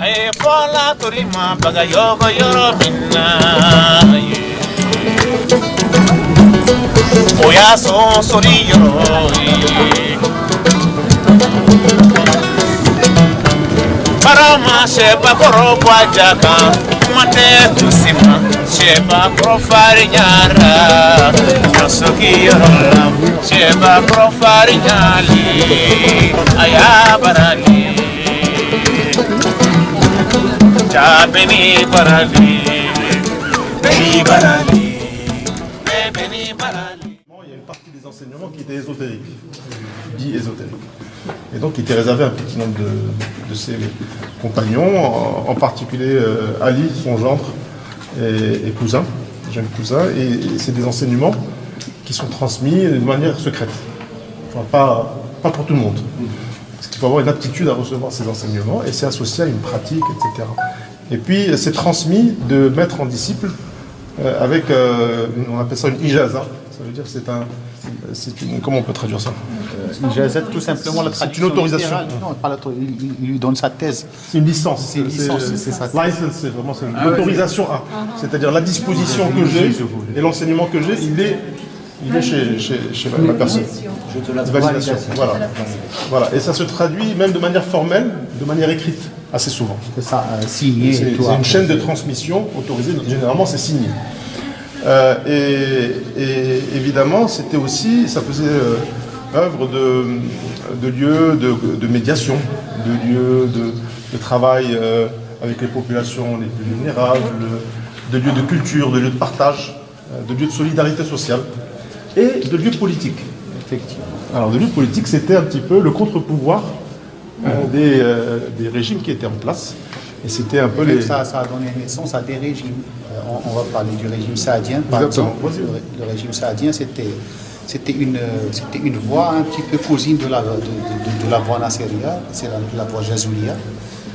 Aye fola turima baga yogo yoro minna. Oya so sori yoro. Parama sheba koro bwajaka mate tusima sheba koro farinyara yosoki yoro sheba koro farinyali aya barali. Beni Barali, Beni Barali, Beni Barali. Il y a une partie des enseignements qui étaient ésotériques, dits ésotériques, et donc qui étaient réservés à un petit nombre de ses compagnons, en particulier Ali, son gendre et cousin, jeune cousin, et c'est des enseignements qui sont transmis de manière secrète, enfin, pas pour tout le monde. Parce qu'il faut avoir une aptitude à recevoir ces enseignements et c'est associé à une pratique, etc. Et puis c'est transmis de maître en disciple avec, on appelle ça une ijaza. Ça veut dire que comment on peut traduire ça? Ijaza, tout simplement la traduction. C'est une autorisation. Non, pas il lui donne sa thèse. C'est une licence. C'est une licence, c'est sa thèse. License, c'est vraiment l'autorisation à. C'est-à-dire la disposition que j'ai et l'enseignement que j'ai, il est chez la personne. Validation. Voilà. Et ça se traduit même de manière formelle, de manière écrite, assez souvent. C'est ça, signé. C'est une chaîne de transmission autorisée, généralement c'est signé. Et évidemment, c'était aussi, ça faisait œuvre de lieux de médiation, de lieux de travail avec les populations les plus vulnérables, de lieux de culture, de lieux de partage, de lieux de solidarité sociale et de lieux politiques. Effectivement. Alors, de lieux politiques, c'était un petit peu le contre-pouvoir des régimes qui étaient en place. Et c'était un peu ça a donné naissance à des régimes. On va parler du régime saadien, par exemple. Le régime saadien, c'était une voie un petit peu cousine de la voie nasseria, c'est la voie jazoulia,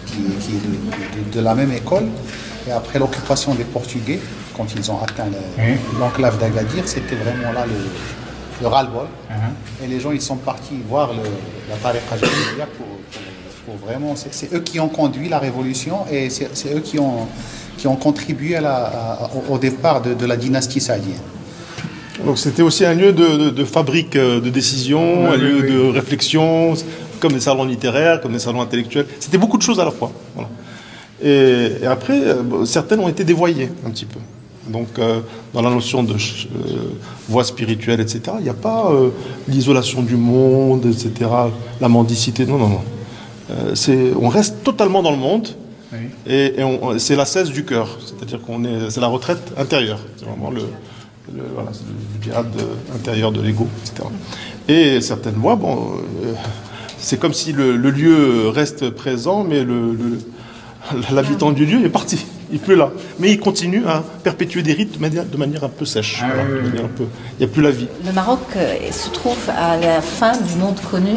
qui est de la même école. Et après l'occupation des Portugais, quand ils ont atteint l'enclave d'Agadir, c'était vraiment là le ras-le-bol. Et les gens, ils sont partis voir la tariqa jazoulia pour vraiment... C'est eux qui ont conduit la révolution et c'est eux qui ont contribué au départ de la dynastie saadienne. Donc c'était aussi un lieu de fabrique de décision, un lieu de réflexion, comme des salons littéraires, comme des salons intellectuels. C'était beaucoup de choses à la fois. Voilà. Et après, certaines ont été dévoyées un petit peu. Donc dans la notion de voie spirituelle, etc., il n'y a pas l'isolation du monde, etc., la mendicité, non. On reste totalement dans le monde et c'est l'ascèse du cœur, c'est-à-dire c'est la retraite intérieure, c'est vraiment le djihad intérieur de l'ego, etc. Et certaines voies, c'est comme si le lieu reste présent, mais l'habitant du lieu est parti, il n'est plus là. Mais il continue à perpétuer des rites de manière un peu sèche. Il n'y a plus la vie. Le Maroc se trouve à la fin du monde connu,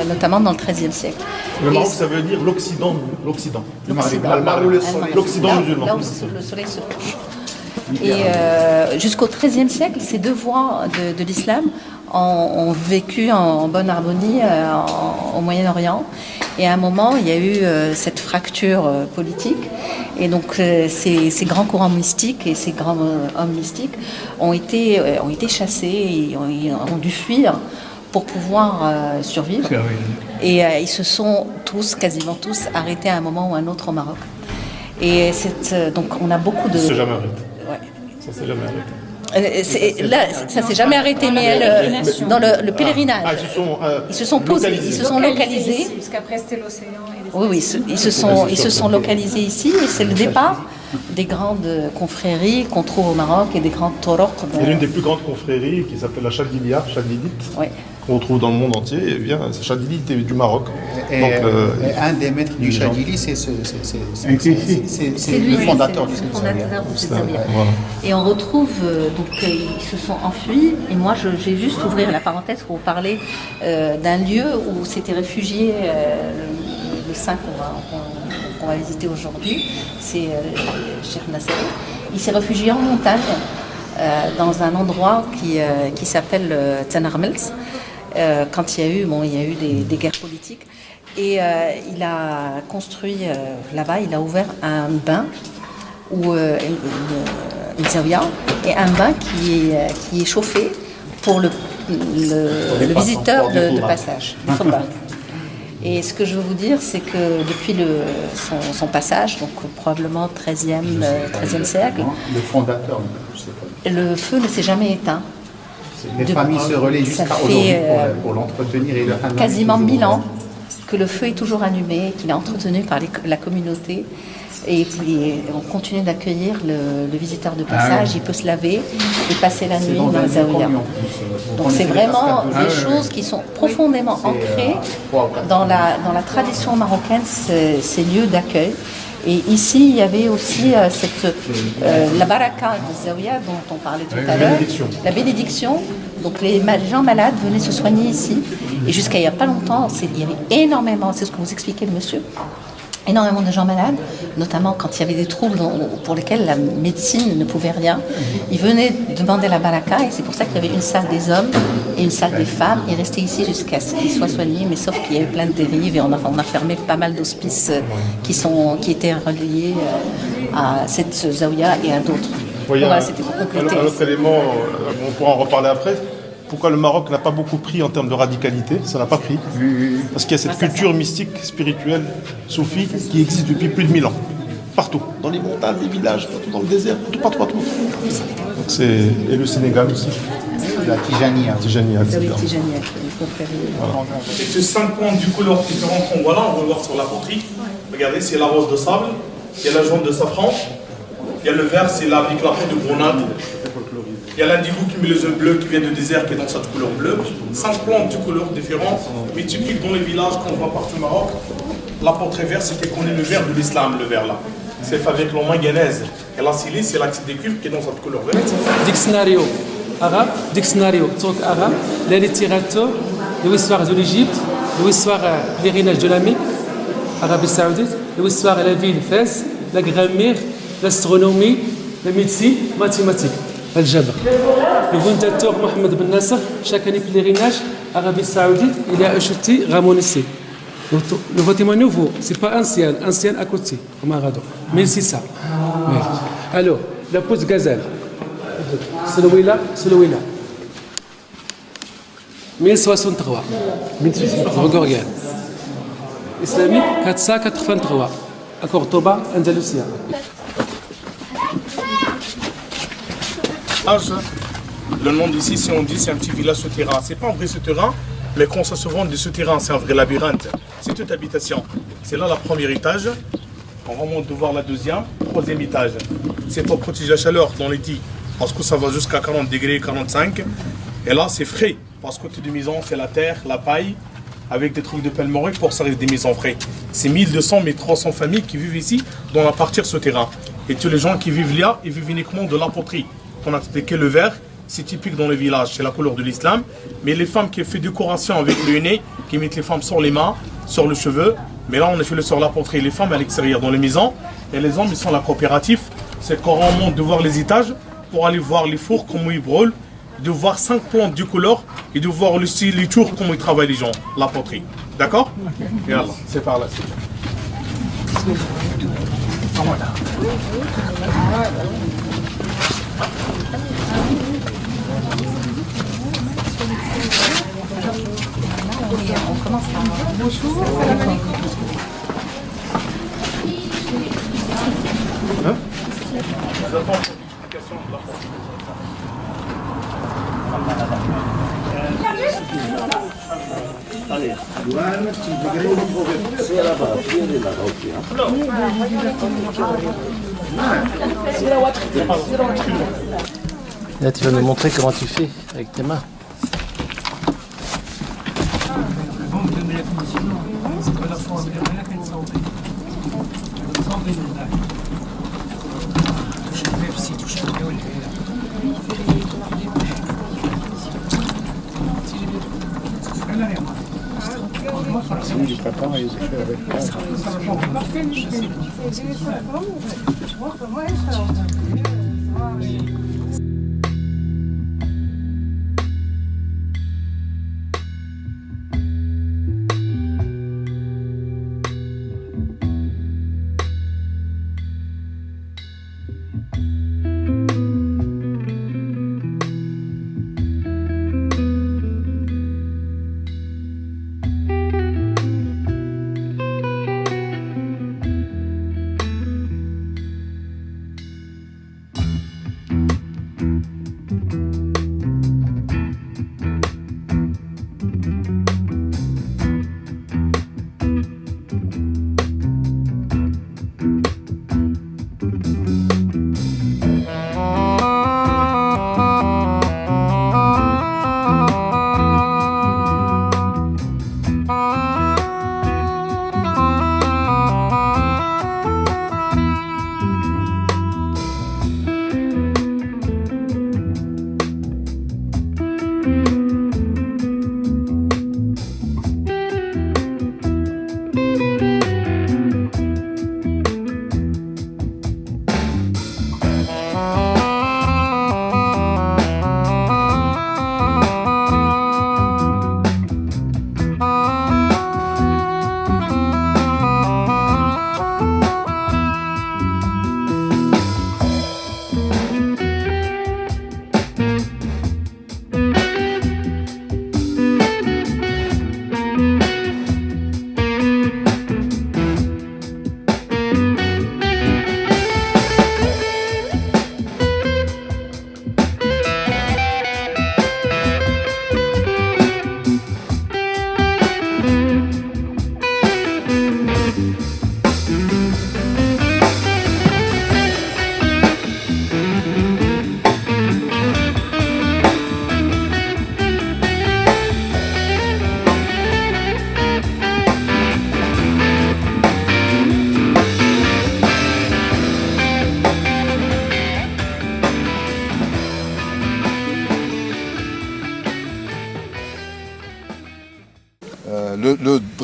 notamment dans le XIIIe siècle. Le Maroc, ça veut dire l'Occident. L'Occident musulman. Là où le soleil se couche. Et jusqu'au XIIIe siècle, ces deux voies de l'islam ont vécu en bonne harmonie au Moyen-Orient. Et à un moment, il y a eu cette fracture politique. Et donc, ces grands courants mystiques et ces grands hommes mystiques ont été chassés et ont dû fuir pour pouvoir survivre. Et ils se sont quasiment tous, arrêtés à un moment ou à un autre au Maroc. Et donc, on a beaucoup de... Ça s'est jamais arrêté. Ouais. Ça s'est jamais arrêté. Là, ça s'est jamais arrêté, mais dans le pèlerinage, ils se sont posés, ils se sont localisés. Jusqu'après, c'était l'océan. Oui, ils se sont localisés ici, et c'est le départ des grandes confréries qu'on trouve au Maroc et des grandes toroq. Et l'une des plus grandes confréries qui s'appelle la Chadiliya, qu'on retrouve dans le monde entier, et bien, Chadili était du Maroc. Et un des maîtres du Chadili, c'est le fondateur du Zamia. Et on retrouve, donc ils se sont enfuis, et moi je vais juste ouvrir la parenthèse pour vous parler d'un lieu où s'était réfugié le saint qu'on va visiter aujourd'hui, c'est Cheikh Nasser. Il s'est réfugié en montagne, dans un endroit qui s'appelle Tanarmels. Quand il y a eu des guerres politiques. Et il a construit là-bas, il a ouvert un bain ou une zaouia et un bain qui est chauffé pour le visiteur de passage, le Fomba. Et ce que je veux vous dire, c'est que depuis son passage, donc probablement 13e siècle, Le fondateur, je sais pas. le feu ne s'est jamais éteint. Les familles se relaient ça jusqu'à fait, aujourd'hui pour l'entretenir et le hammam quasiment est toujours 1000 ans ouvert. que le feu est toujours allumé, qu'il est entretenu par la communauté. Et on continue d'accueillir le visiteur de passage. Il peut se laver et passer la nuit dans la zaouia. Donc c'est vraiment des choses qui sont profondément ancrées dans la tradition marocaine, ces lieux d'accueil. Et ici, il y avait aussi la baraka de zaouia dont on parlait tout à l'heure. La bénédiction. Donc les gens malades venaient se soigner ici. Et jusqu'à il n'y a pas longtemps, il y avait énormément, c'est ce que vous expliquez le monsieur, énormément de gens malades, notamment quand il y avait des troubles pour lesquels la médecine ne pouvait rien. Ils venaient demander la baraka et c'est pour ça qu'il y avait une salle des hommes et une salle des femmes. Ils restaient ici jusqu'à ce qu'ils soient soignés, mais sauf qu'il y avait plein de dérives et on a fermé pas mal d'hospices qui étaient reliés à cette zaouia et à d'autres. Voilà, c'était pour compléter. Un autre élément, on pourra en reparler après. Pourquoi le Maroc n'a pas beaucoup pris en termes de radicalité? Ça n'a pas pris. Parce qu'il y a cette culture mystique, spirituelle, soufie, qui existe depuis plus de 1000 ans. Partout. Dans les montagnes, les villages, partout dans le désert, partout. Donc et le Sénégal aussi. La Tijania. Tijania, etc. C'est ces 5 points du couleur différentes qu'on voit là, on va le voir sur la poterie. Regardez, c'est la rose de sable, il y a la jaune de safran, il y a le vert, c'est la avec la peau de grenade. Il y a l'indigo qui met les œufs bleus qui vient du désert qui est dans cette couleur bleue. 5 plantes de couleurs différentes, mais typiques dans les villages qu'on voit partout au Maroc. La poterie verte, c'est qu'on connaît le vert de l'islam, le vert là. C'est fait avec l'eau manganèse. Et la silice, c'est l'acide des cuivres qui est dans cette couleur verte. Dictionnario arabe, dictionnario turc arabe, la littérature, l'histoire de l'Égypte, l'histoire du pèlerinage de la Mecque, Arabie Saoudite, l'histoire de la ville Fès, la grammaire, l'astronomie, la médecine, mathématiques. Al-Jabr. Le fondateur Mohamed Ben Nasser, chaque année pèlerinage, Arabie Saoudite, il a acheté Ramon ici. Le bâtiment nouveau, ce n'est pas ancien à côté, au Maradon. Mais c'est ça. Oui. Alors, la pose gazelle. Celui-là. 1063. 1663. Regarde. Islamique, 483. À Cordoba, Andalusia. Le nom d'ici, si on dit, c'est un petit village souterrain. C'est pas un vrai souterrain, mais quand ça se vend des souterrains, c'est un vrai labyrinthe. C'est toute habitation. C'est là le premier étage. On remonte de voir la deuxième, troisième étage. C'est pour protéger la chaleur dans les lits, parce que ça va jusqu'à 40 degrés, 45. Et là, c'est frais, parce que côté de maison, c'est la terre, la paille, avec des trucs de pellemorique pour ça reste des maisons frais. C'est 1200, 1300 familles qui vivent ici, dans la partie souterrain. Et tous les gens qui vivent là, ils vivent uniquement de la poterie. On a expliqué le vert, c'est typique dans les villages, c'est la couleur de l'islam. Mais les femmes qui font décoration avec le nez, qui mettent les femmes sur les mains, sur les cheveux. Mais là, on a fait le sur la poterie, les femmes à l'extérieur dans les maisons. Et les hommes, ils sont la coopérative. C'est quand on monte de voir les étages pour aller voir les fours, comment ils brûlent, de voir 5 plantes de couleur et de voir aussi les tours, comment ils travaillent les gens, la poterie. D'accord? Et alors, c'est par là. On commence par bonjour. Là, tu vas nous montrer comment tu fais avec tes mains. Du papa, ils ont fait avec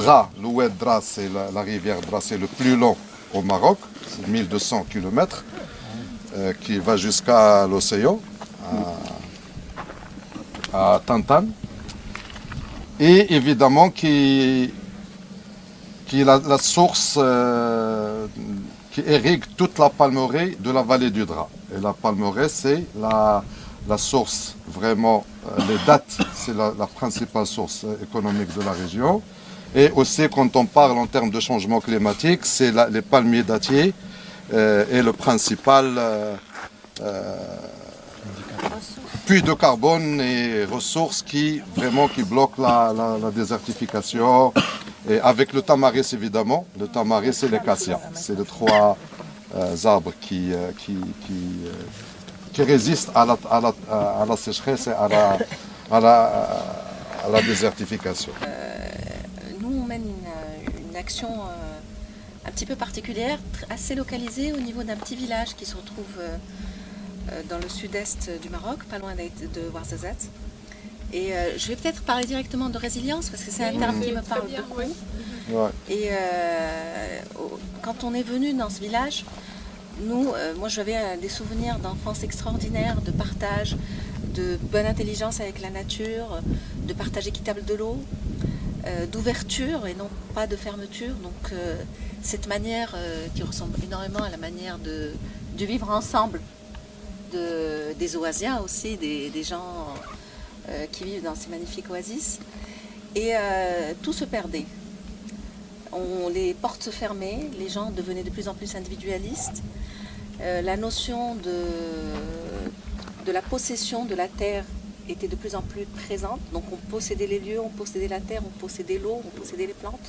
Dra, l'oued Dra, c'est la rivière Dra, c'est le plus long au Maroc, c'est 1200 km, qui va jusqu'à l'océan, à Tantan. Et évidemment qui est la source qui irrigue toute la palmeraie de la vallée du Dra. Et la palmeraie, c'est la source, vraiment, les dattes, c'est la principale source économique de la région. Et aussi, quand on parle en termes de changement climatique, c'est les palmiers dattiers et le principal puits de carbone et ressources qui bloquent la désertification. Et avec le tamaris, évidemment, le tamaris et l'acacia. C'est les trois arbres qui résistent à la sécheresse et à la désertification. Nous, on mène une action un petit peu particulière, assez localisée au niveau d'un petit village qui se retrouve dans le sud-est du Maroc, pas loin de Ouarzazate. Et je vais peut-être parler directement de résilience parce que c'est un terme qui me parle beaucoup. Ouais. Et quand on est venu dans ce village, moi j'avais des souvenirs d'enfance extraordinaires, de partage, de bonne intelligence avec la nature, de partage équitable de l'eau, d'ouverture et non pas de fermeture. Donc cette manière qui ressemble énormément à la manière de vivre ensemble des Oasiens aussi, des gens qui vivent dans ces magnifiques oasis. Et tout se perdait. Les portes se fermaient, les gens devenaient de plus en plus individualistes. La notion de la possession de la terre était de plus en plus présente. Donc on possédait les lieux, on possédait la terre, on possédait l'eau, on possédait les plantes.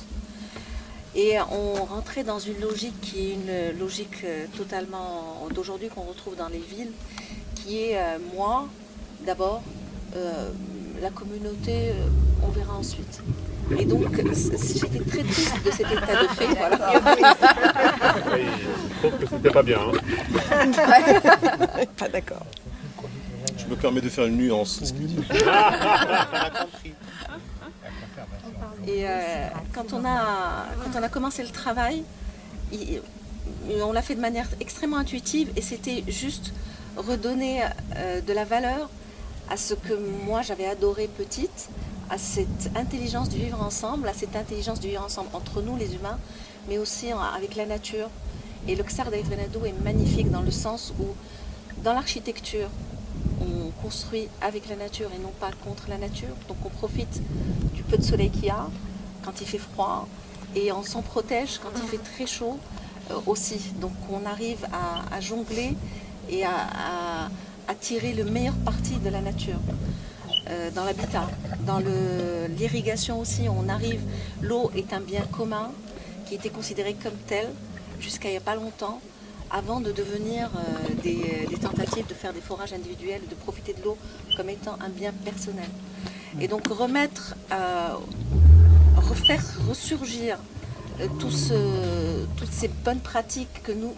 Et on rentrait dans une logique qui est une logique totalement d'aujourd'hui qu'on retrouve dans les villes, qui est moi d'abord, la communauté, on verra ensuite. Et donc, j'étais très triste de cet état de fait. Voilà. Je trouve que c'était pas bien. Hein. Pas d'accord. Je me permets de faire une nuance. Ce qu'il dit. Et quand on a commencé le travail, on l'a fait de manière extrêmement intuitive et c'était juste redonner de la valeur à ce que moi j'avais adoré petite, à cette intelligence du vivre ensemble, à cette intelligence du vivre ensemble entre nous les humains, mais aussi avec la nature. Et le Ksar d'Aït Venado est magnifique dans le sens où, dans l'architecture, on construit avec la nature et non pas contre la nature. Donc on profite du peu de soleil qu'il y a quand il fait froid et on s'en protège quand il fait très chaud aussi. Donc on arrive à jongler et à tirer le meilleur parti de la nature. Dans l'habitat, dans l'irrigation aussi, l'eau est un bien commun qui était considéré comme tel jusqu'à il n'y a pas longtemps, avant de devenir des tentatives de faire des forages individuels, de profiter de l'eau comme étant un bien personnel. Et donc refaire ressurgir toutes ces bonnes pratiques que nous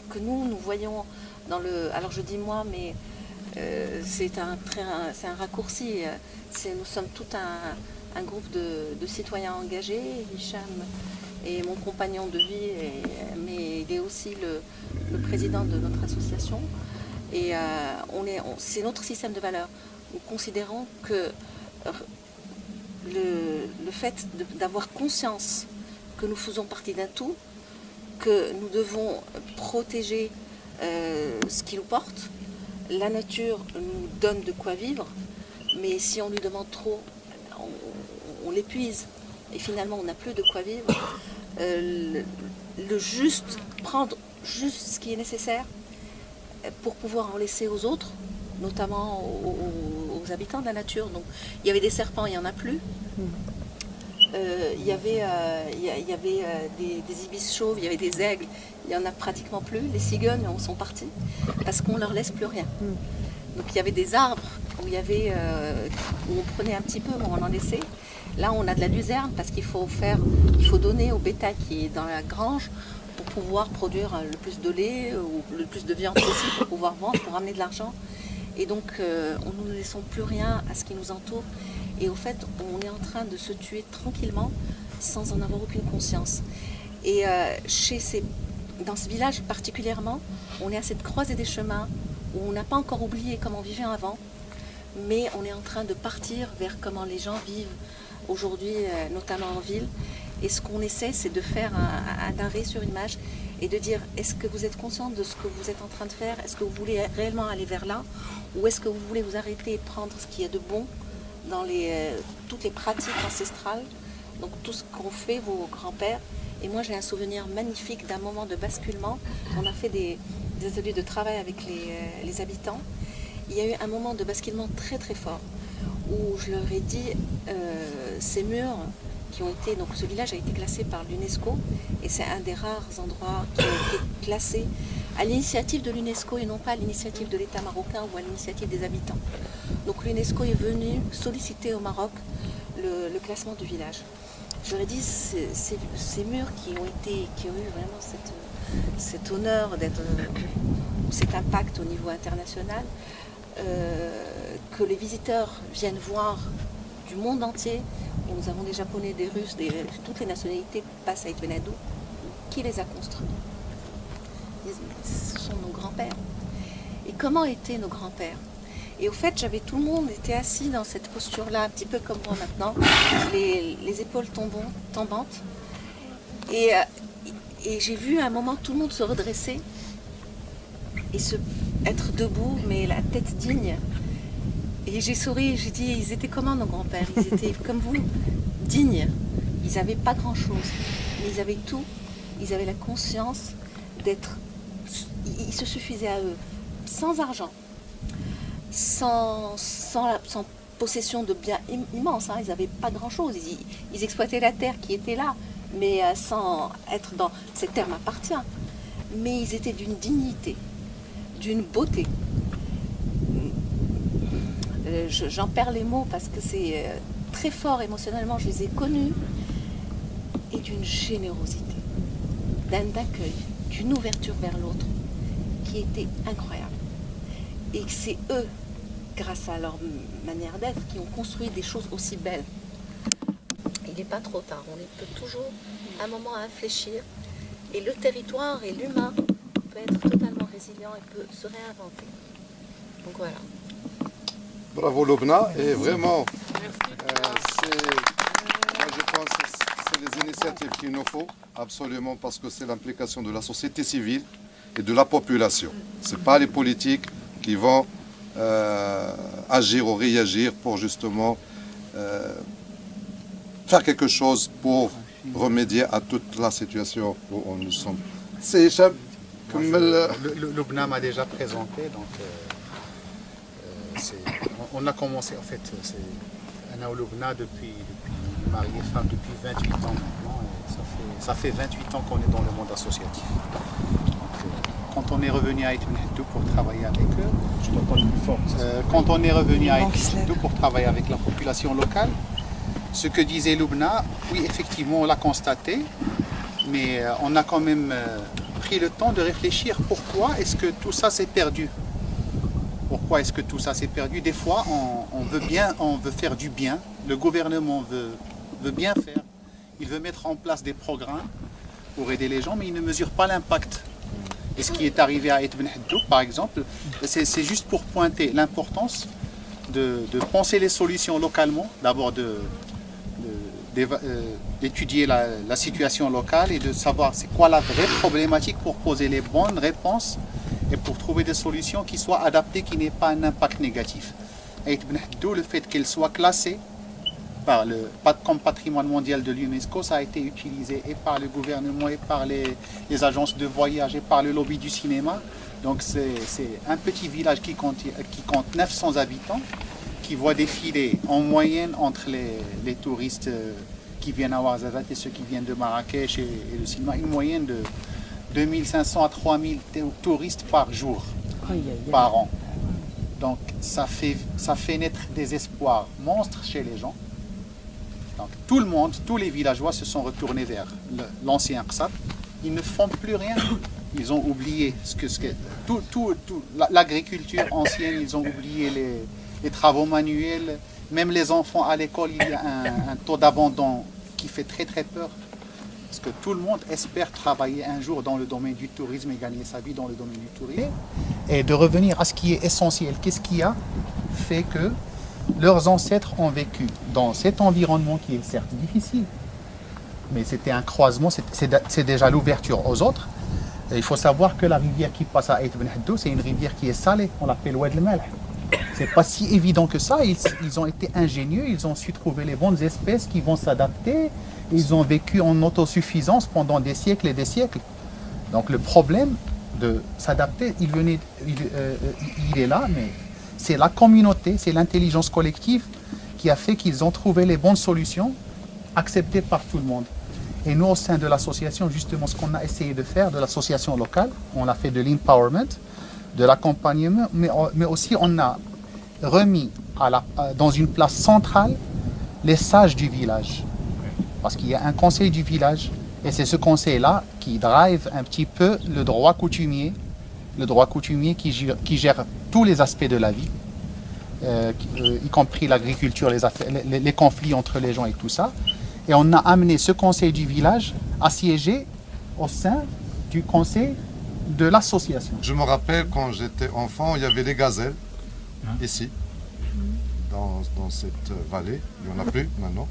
voyons dans alors je dis moi, mais c'est un raccourci. Nous sommes tout un groupe de citoyens engagés. Hicham est mon compagnon de vie, mais il est aussi le président de notre association. Et c'est notre système de valeurs. Nous considérons que le fait d'avoir conscience que nous faisons partie d'un tout, que nous devons protéger ce qui nous porte. La nature nous donne de quoi vivre, mais si on lui demande trop, on l'épuise et finalement on n'a plus de quoi vivre. Prendre juste ce qui est nécessaire pour pouvoir en laisser aux autres, notamment aux habitants de la nature. Donc, il y avait des serpents, il n'y en a plus. Il y avait des ibis chauves, il y avait des aigles, il n'y en a pratiquement plus. Les cigognes sont partis parce qu'on ne leur laisse plus rien. Donc il y avait des arbres où on prenait un petit peu, mais on en laissait. Là on a de la luzerne parce qu'il faut donner au bétail qui est dans la grange pour pouvoir produire le plus de lait ou le plus de viande possible pour pouvoir vendre, pour ramener de l'argent. Et donc nous ne laissons plus rien à ce qui nous entoure. Et au fait, on est en train de se tuer tranquillement sans en avoir aucune conscience. Et dans ce village particulièrement, on est à cette croisée des chemins où on n'a pas encore oublié comment on vivait avant, mais on est en train de partir vers comment les gens vivent aujourd'hui, notamment en ville. Et ce qu'on essaie, c'est de faire un arrêt sur une image et de dire, est-ce que vous êtes conscient de ce que vous êtes en train de faire? Est-ce que vous voulez réellement aller vers là? Ou est-ce que vous voulez vous arrêter et prendre ce qu'il y a de bon dans toutes les pratiques ancestrales, donc tout ce qu'ont fait vos grands-pères? Et moi, j'ai un souvenir magnifique d'un moment de basculement. On a fait des ateliers de travail avec les habitants. Il y a eu un moment de basculement très très fort où je leur ai dit, ces murs qui ont été, donc ce village a été classé par l'UNESCO et c'est un des rares endroits qui ont été classés à l'initiative de l'UNESCO et non pas à l'initiative de l'État marocain ou à l'initiative des habitants. Donc l'UNESCO est venu solliciter au Maroc le classement du village. J'aurais dit, ces murs qui ont eu vraiment cet honneur d'être, cet impact au niveau international, que les visiteurs viennent voir du monde entier. Et nous avons des Japonais, des Russes, toutes les nationalités passent à Ait Ben Haddou. Qui les a construits? Ce sont nos grands-pères. Et comment étaient nos grands-pères? Et au fait, tout le monde était assis dans cette posture-là, un petit peu comme moi maintenant, les épaules tombantes. Et j'ai vu à un moment tout le monde se redresser et être debout, mais la tête digne. Et j'ai souri, j'ai dit, ils étaient comment nos grands-pères? Ils étaient comme vous, dignes. Ils n'avaient pas grand-chose, mais ils avaient tout. Ils avaient la conscience d'être... Ils se suffisaient à eux, sans argent, sans possession de biens immenses. Ils n'avaient pas grand-chose. Ils exploitaient la terre qui était là, mais sans être dans... Cette terre m'appartient. Mais ils étaient d'une dignité, d'une beauté. J'en perds les mots parce que c'est très fort émotionnellement, je les ai connus, et d'une générosité, d'un accueil, d'une ouverture vers l'autre qui était incroyable. Et c'est eux, grâce à leur manière d'être, qui ont construit des choses aussi belles. Il n'est pas trop tard, on peut toujours un moment à infléchir, et le territoire et l'humain peut être totalement résilient et peut se réinventer. Donc voilà. Bravo Lubna, et vraiment, moi je pense que c'est les initiatives qu'il nous faut, absolument, parce que c'est l'implication de la société civile et de la population. Ce n'est pas les politiques qui vont agir ou réagir pour justement faire quelque chose pour remédier à toute la situation où nous sommes. C'est Hicham, comme Lubna m'a déjà présenté, donc... on a commencé, en fait, Anna ou Lubna depuis marié femme depuis 28 ans maintenant. Et ça fait 28 ans qu'on est dans le monde associatif. Donc, quand on est revenu à Ait Ben Haddou pour travailler avec eux, quand on est revenu à Ait Ben Haddou pour travailler avec la population locale, ce que disait Lubna, oui, effectivement, on l'a constaté, mais on a quand même pris le temps de réfléchir pourquoi est-ce que tout ça s'est perdu. Pourquoi est-ce que tout ça s'est perdu? Des fois, on veut faire du bien. Le gouvernement veut bien faire. Il veut mettre en place des programmes pour aider les gens, mais il ne mesure pas l'impact. Et ce qui est arrivé à Ait Ben Haddou, par exemple, c'est juste pour pointer l'importance de penser les solutions localement. D'abord, d'étudier la situation locale et de savoir c'est quoi la vraie problématique pour poser les bonnes réponses et pour trouver des solutions qui soient adaptées, qui n'aient pas un impact négatif. Ait Ben Haddou, le fait qu'elle soit classée comme patrimoine mondial de l'UNESCO, ça a été utilisé et par le gouvernement, et par les agences de voyage, et par le lobby du cinéma. Donc c'est un petit village qui compte 900 habitants, qui voit défiler en moyenne entre les touristes qui viennent à Ouarzazate et ceux qui viennent de Marrakech et le cinéma, une moyenne de 2500 à 3000 touristes par jour, par an. Donc ça fait naître des espoirs monstres chez les gens. Donc, tout le monde, tous les villageois se sont retournés vers l'ancien Qsat. Ils ne font plus rien. Ils ont oublié l'agriculture ancienne, ils ont oublié les travaux manuels. Même les enfants à l'école, il y a un taux d'abandon qui fait très très peur. Parce que tout le monde espère travailler un jour dans le domaine du tourisme et gagner sa vie dans le domaine du tourisme. Et de revenir à ce qui est essentiel. Qu'est-ce qui a fait que leurs ancêtres ont vécu dans cet environnement qui est certes difficile, mais c'était un croisement, c'est déjà l'ouverture aux autres. Et il faut savoir que la rivière qui passe à Ait Ben Haddou, c'est une rivière qui est salée, on l'appelle Oued el Malh. C'est pas si évident que ça, ils ont été ingénieux, ils ont su trouver les bonnes espèces qui vont s'adapter, ils ont vécu en autosuffisance pendant des siècles et des siècles. Donc le problème de s'adapter, il est là, mais c'est la communauté, c'est l'intelligence collective qui a fait qu'ils ont trouvé les bonnes solutions acceptées par tout le monde. Et nous, au sein de l'association, justement, ce qu'on a essayé de faire, de l'association locale, on a fait de l'empowerment, de l'accompagnement, mais aussi on a remis dans une place centrale les sages du village. Parce qu'il y a un conseil du village, et c'est ce conseil-là qui drive un petit peu le droit coutumier qui gère tous les aspects de la vie, y compris l'agriculture, les conflits entre les gens et tout ça. Et on a amené ce conseil du village à siéger au sein du conseil de l'association. Je me rappelle quand j'étais enfant, il y avait des gazelles, ici, dans cette vallée. Il n'y en a plus maintenant.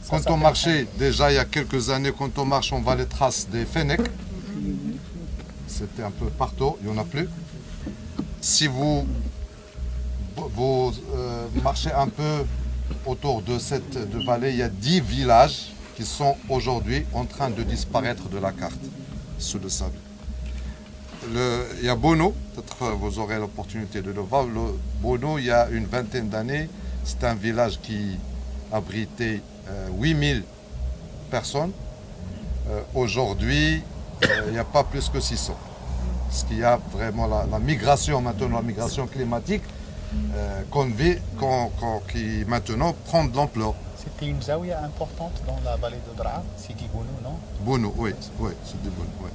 Quand on marchait, déjà il y a quelques années, quand on marche, on voit les traces des fennecs. C'était un peu partout, il n'y en a plus. Si vous marchez un peu autour de cette vallée, il y a 10 villages qui sont aujourd'hui en train de disparaître de la carte, sous le sable. Il y a Bono, peut-être vous aurez l'opportunité de le voir. Bono, il y a une vingtaine d'années, c'est un village qui abritait 8000 personnes. Aujourd'hui, il n'y a pas plus que 600. Parce qu'il y a vraiment la migration maintenant, la migration climatique qui maintenant prend de l'ampleur. C'était une zaouia importante dans la vallée de Draa, Sidi Bono, non? Bono, oui, Sidi Bono, oui.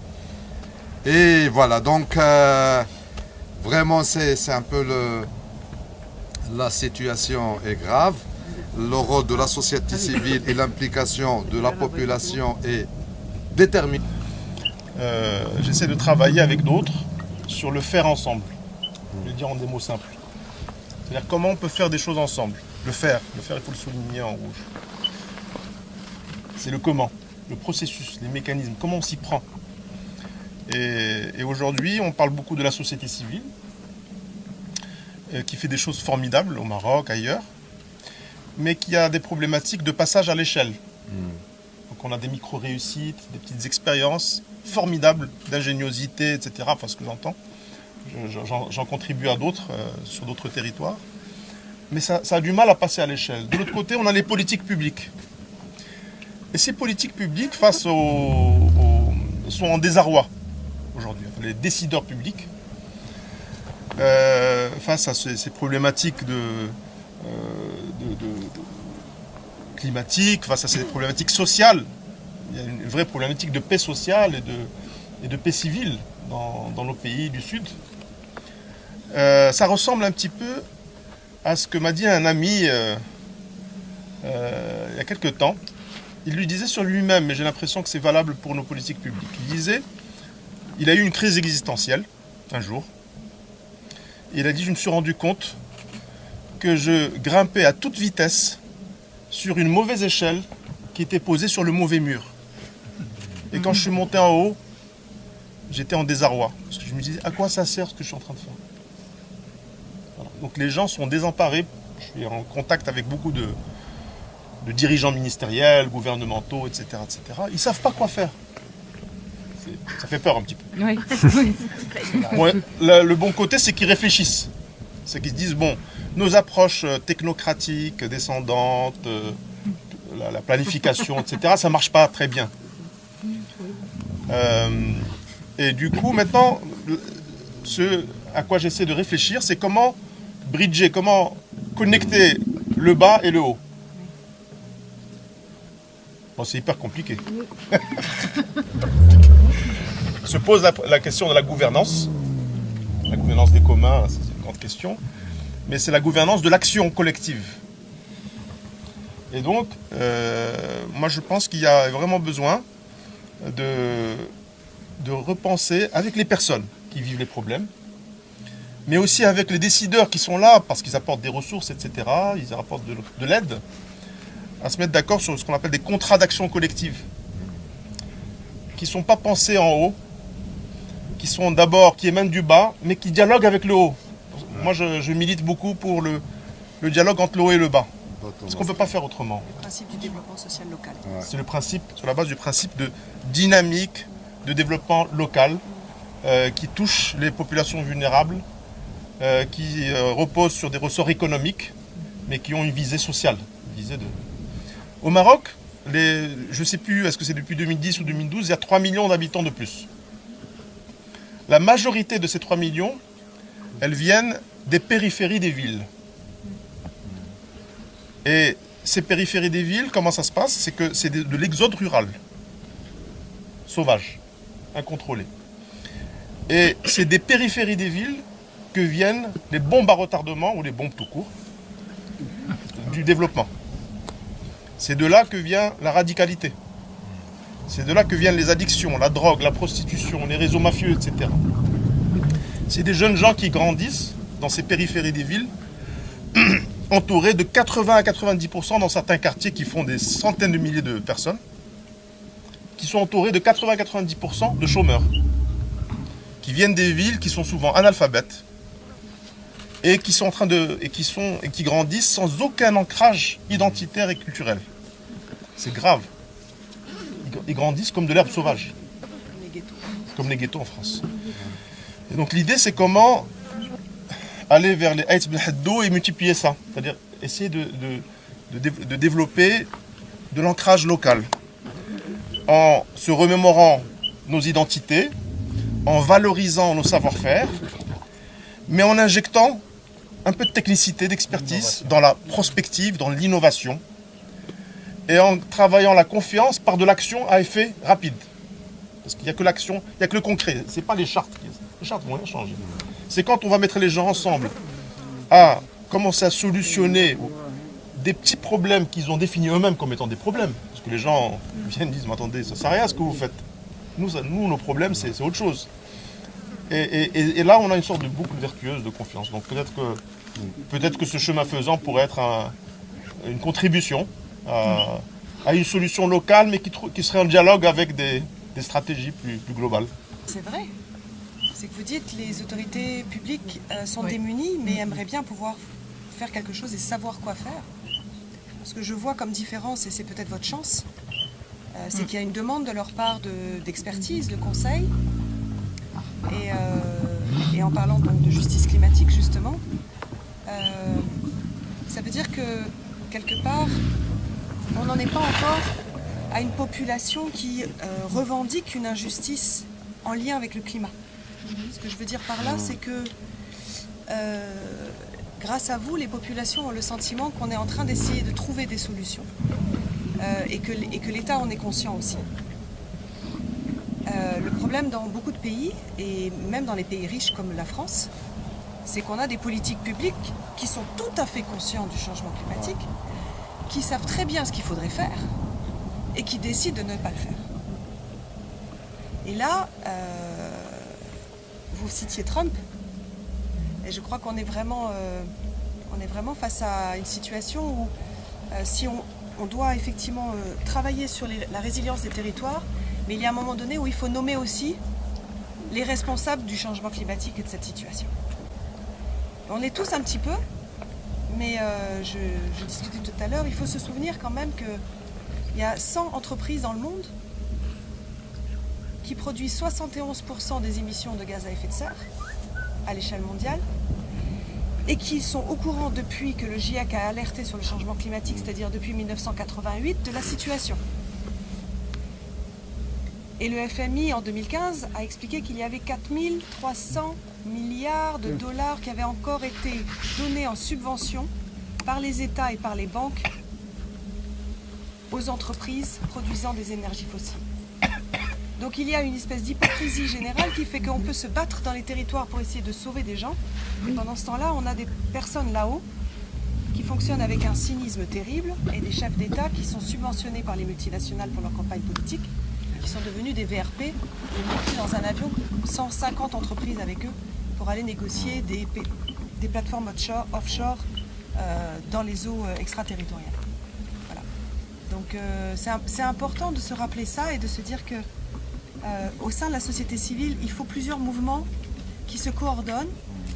Et voilà, donc vraiment c'est un peu la situation est grave. Le rôle de la société civile et l'implication de la population est déterminée. J'essaie de travailler avec d'autres sur le faire ensemble. Je vais dire en des mots simples. C'est-à-dire comment on peut faire des choses ensemble. Le faire, il faut le souligner en rouge. C'est le comment, le processus, les mécanismes, comment on s'y prend. Et aujourd'hui, on parle beaucoup de la société civile, qui fait des choses formidables au Maroc, ailleurs, mais qui a des problématiques de passage à l'échelle. Donc on a des micro-réussites, des petites expériences formidables d'ingéniosité, etc. Enfin, ce que j'entends. J'en contribue à d'autres, sur d'autres territoires. Mais ça a du mal à passer à l'échelle. De l'autre côté, on a les politiques publiques. Et ces politiques publiques, sont en désarroi aujourd'hui. Enfin, les décideurs publics, face à ces problématiques climatiques, face à ces problématiques sociales. Il y a une vraie problématique de paix sociale et de paix civile dans nos pays du Sud. Ça ressemble un petit peu à ce que m'a dit un ami il y a quelque temps. Il lui disait sur lui-même, mais j'ai l'impression que c'est valable pour nos politiques publiques. Il disait, il a eu une crise existentielle un jour. Et il a dit, je me suis rendu compte que je grimpais à toute vitesse sur une mauvaise échelle qui était posée sur le mauvais mur. Et quand je suis monté en haut, j'étais en désarroi. Parce que je me disais, à quoi ça sert ce que je suis en train de faire? Voilà. Donc les gens sont désemparés. Je suis en contact avec beaucoup de dirigeants ministériels, gouvernementaux, etc., etc. Ils ne savent pas quoi faire. Ça fait peur un petit peu. Oui. Bon, le bon côté, c'est qu'ils réfléchissent. C'est qu'ils se disent, bon, nos approches technocratiques, descendantes, la planification, etc., ça ne marche pas très bien. Et du coup, maintenant, ce à quoi j'essaie de réfléchir, c'est comment bridger, comment connecter le bas et le haut. Bon, c'est hyper compliqué. Se pose la question de la gouvernance des communs, c'est une grande question, mais c'est la gouvernance de l'action collective. Et donc, moi je pense qu'il y a vraiment besoin de repenser avec les personnes qui vivent les problèmes, mais aussi avec les décideurs qui sont là parce qu'ils apportent des ressources, etc., ils apportent de l'aide, à se mettre d'accord sur ce qu'on appelle des contrats d'action collective, qui ne sont pas pensés en haut, qui émanent du bas, mais qui dialoguent avec le haut. Moi je milite beaucoup pour le dialogue entre le haut et le bas. Parce qu'on ne peut pas faire autrement. Le principe du développement social local. C'est le principe, sur la base du principe de dynamique de développement local qui touche les populations vulnérables, qui repose sur des ressorts économiques, mais qui ont une visée sociale. Au Maroc, je ne sais plus, est-ce que c'est depuis 2010 ou 2012, il y a 3 millions d'habitants de plus. La majorité de ces 3 millions, elles viennent des périphéries des villes. Et ces périphéries des villes, comment ça se passe? C'est que c'est de l'exode rural, sauvage, incontrôlé. Et c'est des périphéries des villes que viennent les bombes à retardement, ou les bombes tout court, du développement. C'est de là que vient la radicalité. C'est de là que viennent les addictions, la drogue, la prostitution, les réseaux mafieux, etc. C'est des jeunes gens qui grandissent dans ces périphéries des villes, entourés de 80 à 90% dans certains quartiers qui font des centaines de milliers de personnes, qui sont entourés de 80 à 90% de chômeurs, qui viennent des villes qui sont souvent analphabètes et qui grandissent sans aucun ancrage identitaire et culturel. C'est grave. Ils grandissent comme de l'herbe sauvage, comme les ghettos en France. Et donc l'idée, c'est comment aller vers les Aït Ben Haddo et multiplier ça. C'est-à-dire essayer de développer de l'ancrage local en se remémorant nos identités, en valorisant nos savoir-faire, mais en injectant un peu de technicité, d'expertise dans la prospective, dans l'innovation, et en travaillant la confiance par de l'action à effet rapide. Parce qu'il n'y a que l'action, il n'y a que le concret. Ce n'est pas les chartes. Les chartes vont rien changer. C'est quand on va mettre les gens ensemble à commencer à solutionner des petits problèmes qu'ils ont définis eux-mêmes comme étant des problèmes. Parce que les gens viennent et disent, mais attendez, ça ne sert à rien ce que vous faites. Nous nos problèmes, c'est autre chose. Et là, on a une sorte de boucle vertueuse de confiance. Donc peut-être que ce chemin faisant pourrait être une contribution à une solution locale, mais qui serait en dialogue avec des stratégies plus globales. C'est vrai. C'est que vous dites que les autorités publiques sont démunies, mais aimeraient bien pouvoir faire quelque chose et savoir quoi faire. Ce que je vois comme différence, et c'est peut-être votre chance, c'est qu'il y a une demande de leur part d'expertise, de conseil. Et en parlant donc de justice climatique, justement, ça veut dire que, quelque part, on n'en est pas encore à une population qui revendique une injustice en lien avec le climat. Ce que je veux dire par là, c'est que grâce à vous, les populations ont le sentiment qu'on est en train d'essayer de trouver des solutions et que l'État en est conscient aussi. Le problème dans beaucoup de pays, et même dans les pays riches comme la France, c'est qu'on a des politiques publiques qui sont tout à fait conscients du changement climatique, qui savent très bien ce qu'il faudrait faire et qui décident de ne pas le faire. Et là, vous citiez Trump, et je crois qu'on est vraiment face à une situation où si on doit effectivement travailler sur la résilience des territoires, mais il y a un moment donné où il faut nommer aussi les responsables du changement climatique et de cette situation. On est tous un petit peu, mais je discutais tout à l'heure, il faut se souvenir quand même qu'il y a 100 entreprises dans le monde qui produisent 71% des émissions de gaz à effet de serre à l'échelle mondiale et qui sont au courant depuis que le GIEC a alerté sur le changement climatique, c'est-à-dire depuis 1988, de la situation. Et le FMI, en 2015, a expliqué qu'il y avait 4300 milliards de dollars qui avaient encore été donnés en subvention par les États et par les banques aux entreprises produisant des énergies fossiles. Donc il y a une espèce d'hypocrisie générale qui fait qu'on peut se battre dans les territoires pour essayer de sauver des gens. Et pendant ce temps-là, on a des personnes là-haut qui fonctionne avec un cynisme terrible et des chefs d'État qui sont subventionnés par les multinationales pour leur campagne politique, qui sont devenus des VRP, et ont pris dans un avion 150 entreprises avec eux pour aller négocier des plateformes offshore dans les eaux extraterritoriales. Voilà. Donc c'est important de se rappeler ça et de se dire que au sein de la société civile, il faut plusieurs mouvements qui se coordonnent,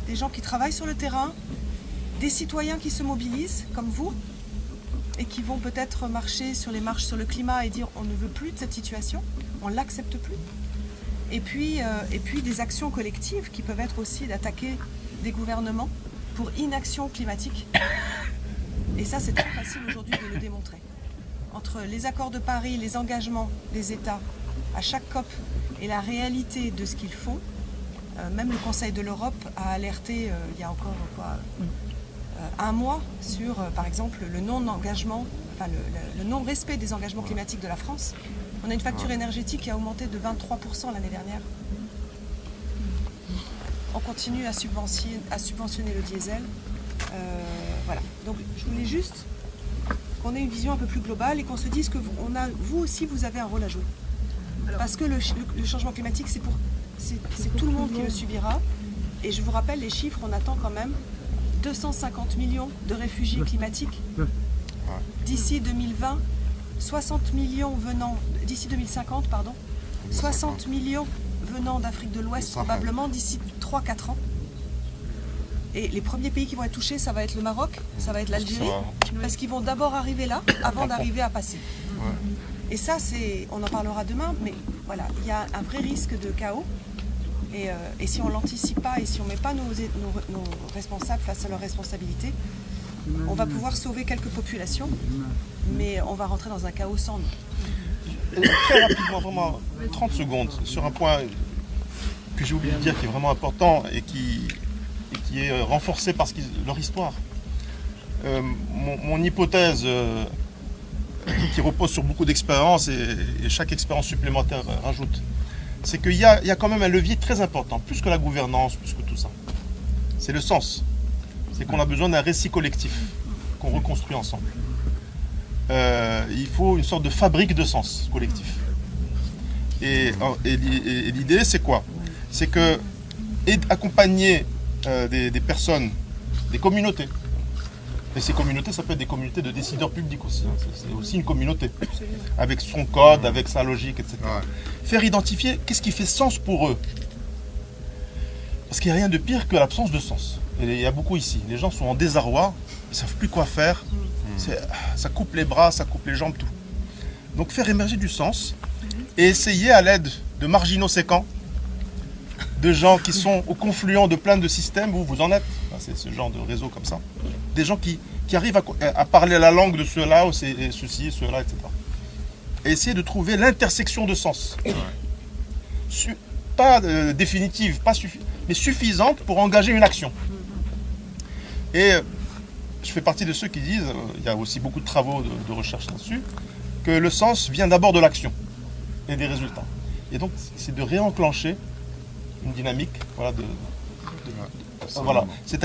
des gens qui travaillent sur le terrain, des citoyens qui se mobilisent, comme vous, et qui vont peut-être marcher sur les marches sur le climat et dire on ne veut plus de cette situation, on ne l'accepte plus. Et puis des actions collectives qui peuvent être aussi d'attaquer des gouvernements pour inaction climatique. Et ça, c'est très facile aujourd'hui de le démontrer. Entre les accords de Paris, les engagements des États à chaque COP et la réalité de ce qu'ils font, même le Conseil de l'Europe a alerté il y a encore un mois sur, par exemple, le non-engagement, enfin le non-respect des engagements climatiques de la France. On a une facture énergétique qui a augmenté de 23% l'année dernière. On continue à subventionner le diesel. Voilà. Donc je voulais juste qu'on ait une vision un peu plus globale et qu'on se dise que vous aussi, vous avez un rôle à jouer. Parce que le changement climatique, c'est tout le monde qui le subira. Et je vous rappelle les chiffres, on attend quand même 250 millions de réfugiés climatiques d'ici 2020, 60 millions venant, d'ici 2050, pardon, 60 millions venant d'Afrique de l'Ouest probablement d'ici 3-4 ans. Et les premiers pays qui vont être touchés, ça va être le Maroc, ça va être l'Algérie, parce qu'ils vont d'abord arriver là avant d'arriver à passer. Et ça, on en parlera demain, mais voilà, il y a un vrai risque de chaos. Et si on ne l'anticipe pas et si on ne met pas nos responsables face à leurs responsabilités, on va pouvoir sauver quelques populations, mais on va rentrer dans un chaos sans nous. Très rapidement, vraiment 30 secondes, sur un point que j'ai oublié de dire qui est vraiment important et qui est renforcé par leur histoire. Mon hypothèse qui repose sur beaucoup d'expériences et chaque expérience supplémentaire rajoute, c'est qu'il y a quand même un levier très important, plus que la gouvernance, plus que tout ça. C'est le sens. C'est qu'on a besoin d'un récit collectif qu'on reconstruit ensemble. Il faut une sorte de fabrique de sens collectif. Et l'idée, c'est quoi? C'est que accompagner des personnes, des communautés. Et ces communautés, ça peut être des communautés de décideurs publics aussi. C'est aussi une communauté, avec son code, avec sa logique, etc. Faire identifier qu'est-ce qui fait sens pour eux. Parce qu'il n'y a rien de pire que l'absence de sens. Et il y a beaucoup ici. Les gens sont en désarroi, ils ne savent plus quoi faire. Ça coupe les bras, ça coupe les jambes, tout. Donc faire émerger du sens et essayer à l'aide de marginaux séquents, de gens qui sont au confluent de plein de systèmes où vous en êtes. C'est ce genre de réseau comme ça. Des gens qui arrivent à parler la langue de ceux-là, ceux-ci, ceux-là, etc. Et essayer de trouver l'intersection de sens. Pas définitive, mais suffisante pour engager une action. Et je fais partie de ceux qui disent, il y a aussi beaucoup de travaux de recherche là-dessus, que le sens vient d'abord de l'action et des résultats. Et donc, c'est de réenclencher une dynamique, voilà, voilà.